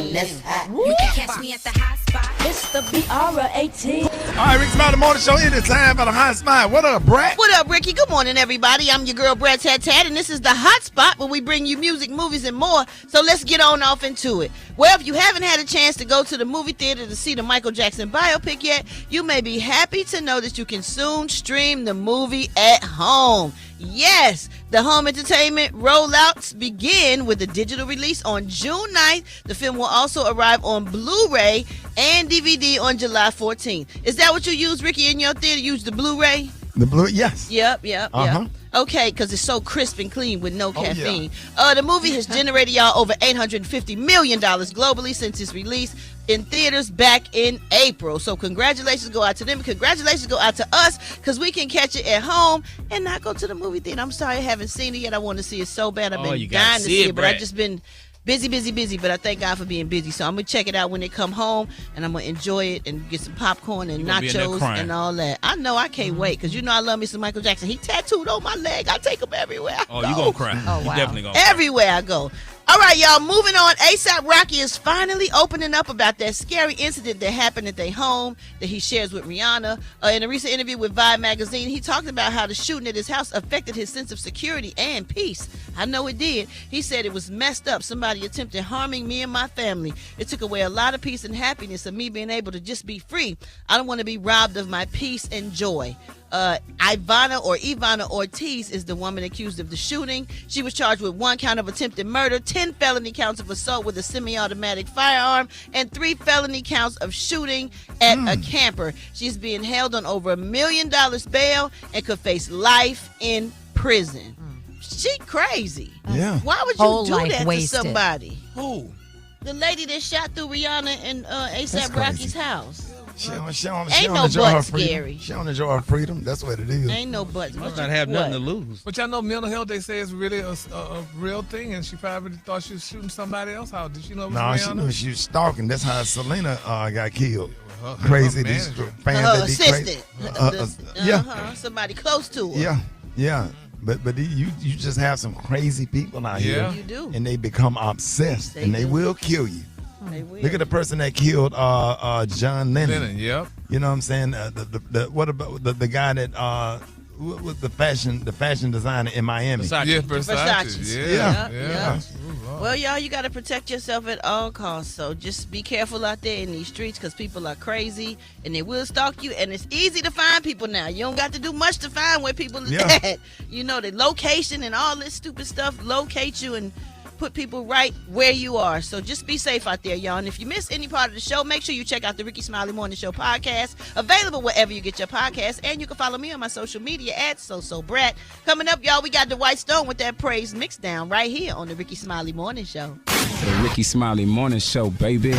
Speaker 8: and
Speaker 9: you can catch me at the hot spot. It's the BR18.
Speaker 6: All right, Rickey Smiley Morning Show. It is time for the hot spot. What up, Brat?
Speaker 20: What up, Ricky? Good morning, everybody. I'm your girl, Brat Tat Tat, and this is the hot spot where we bring you music, movies, and more. So let's get on off into it. Well, if you haven't had a chance to go to the movie theater to see the Michael Jackson biopic yet, you may be happy to know that you can soon stream the movie at home. Yes, the home entertainment rollouts begin with a digital release on June 9th. The film will also arrive on Blu-ray and DVD on July 14th. Is that what you use, Ricky, in your theater? Use the Blu-ray?
Speaker 6: The Blu-ray, yes.
Speaker 20: Yep. Okay, because it's so crisp and clean with no caffeine.
Speaker 6: Yeah.
Speaker 20: The movie has generated y'all over $850 million globally since its release in theaters back in April. So congratulations go out to them. Congratulations go out to us because we can catch it at home and not go to the movie theater. I'm sorry I haven't seen it yet. I want to see it so bad. I've been dying to see it, but I've just been busy, but I thank God for being busy. So I'm going to check it out when it come home, and I'm going to enjoy it and get some popcorn and nachos and all that. I know I can't wait because you know I love me some Michael Jackson. He tattooed on my leg. I take him everywhere I go.
Speaker 14: You going to cry.
Speaker 20: Oh, wow.
Speaker 14: You definitely going to cry.
Speaker 20: Everywhere I go. All right, y'all, moving on. A$AP Rocky is finally opening up about that scary incident that happened at their home that he shares with Rihanna. In a recent interview with Vibe magazine, he talked about how the shooting at his house affected his sense of security and peace. I know it did. He said it was messed up. Somebody attempted harming me and my family. It took away a lot of peace and happiness of me being able to just be free. I don't want to be robbed of my peace and joy. Ivana Ortiz is the woman accused of the shooting. She was charged with 1 count of attempted murder, 10 felony counts of assault with a semi-automatic firearm, and 3 felony counts of shooting at a camper. She's being held on over $1 million bail and could face life in prison. She crazy.
Speaker 6: Yeah.
Speaker 20: Why would you
Speaker 7: Whole
Speaker 20: do
Speaker 7: life
Speaker 20: that
Speaker 7: wasted.
Speaker 20: to somebody?
Speaker 6: Who?
Speaker 20: The lady that shot through Rihanna and A$AP Rocky's house.
Speaker 6: She don't enjoy her freedom. That's what it is.
Speaker 20: Ain't no buts.
Speaker 14: Must not have nothing to lose.
Speaker 13: But y'all know mental health, they say, is really a real thing, and she probably thought she was shooting somebody else. How did she know it was
Speaker 6: No,
Speaker 13: Rihanna?
Speaker 6: she knew she was stalking. That's how Selena got killed.
Speaker 13: Her
Speaker 6: Crazy.
Speaker 13: manager.
Speaker 6: These fans
Speaker 20: Her
Speaker 6: that be
Speaker 20: assistant.
Speaker 6: Yeah.
Speaker 20: Somebody close to her.
Speaker 6: Yeah. But you just have some crazy people out here.
Speaker 20: You do.
Speaker 6: And they become obsessed, and they will kill you.
Speaker 20: They will.
Speaker 6: Look at the person that killed John Lennon.
Speaker 13: Yep.
Speaker 6: You know what I'm saying? What about the guy that what was the fashion designer in Miami?
Speaker 13: Versace. Yeah, Versace.
Speaker 6: Yeah.
Speaker 20: Well, y'all, you got to protect yourself at all costs. So just be careful out there in these streets because people are crazy and they will stalk you. And it's easy to find people now. You don't got to do much to find where people are at. You know, the location and all this stupid stuff locate you and put people right where you are. So just be safe out there, y'all. And if you miss any part of the show, make sure you check out the Rickey Smiley Morning Show podcast, available wherever you get your podcasts. And you can follow me on my social media at Brat. Coming up, y'all, we got the White Stone with that praise mix down right here on the Rickey Smiley Morning Show.
Speaker 8: The Rickey Smiley Morning Show, baby.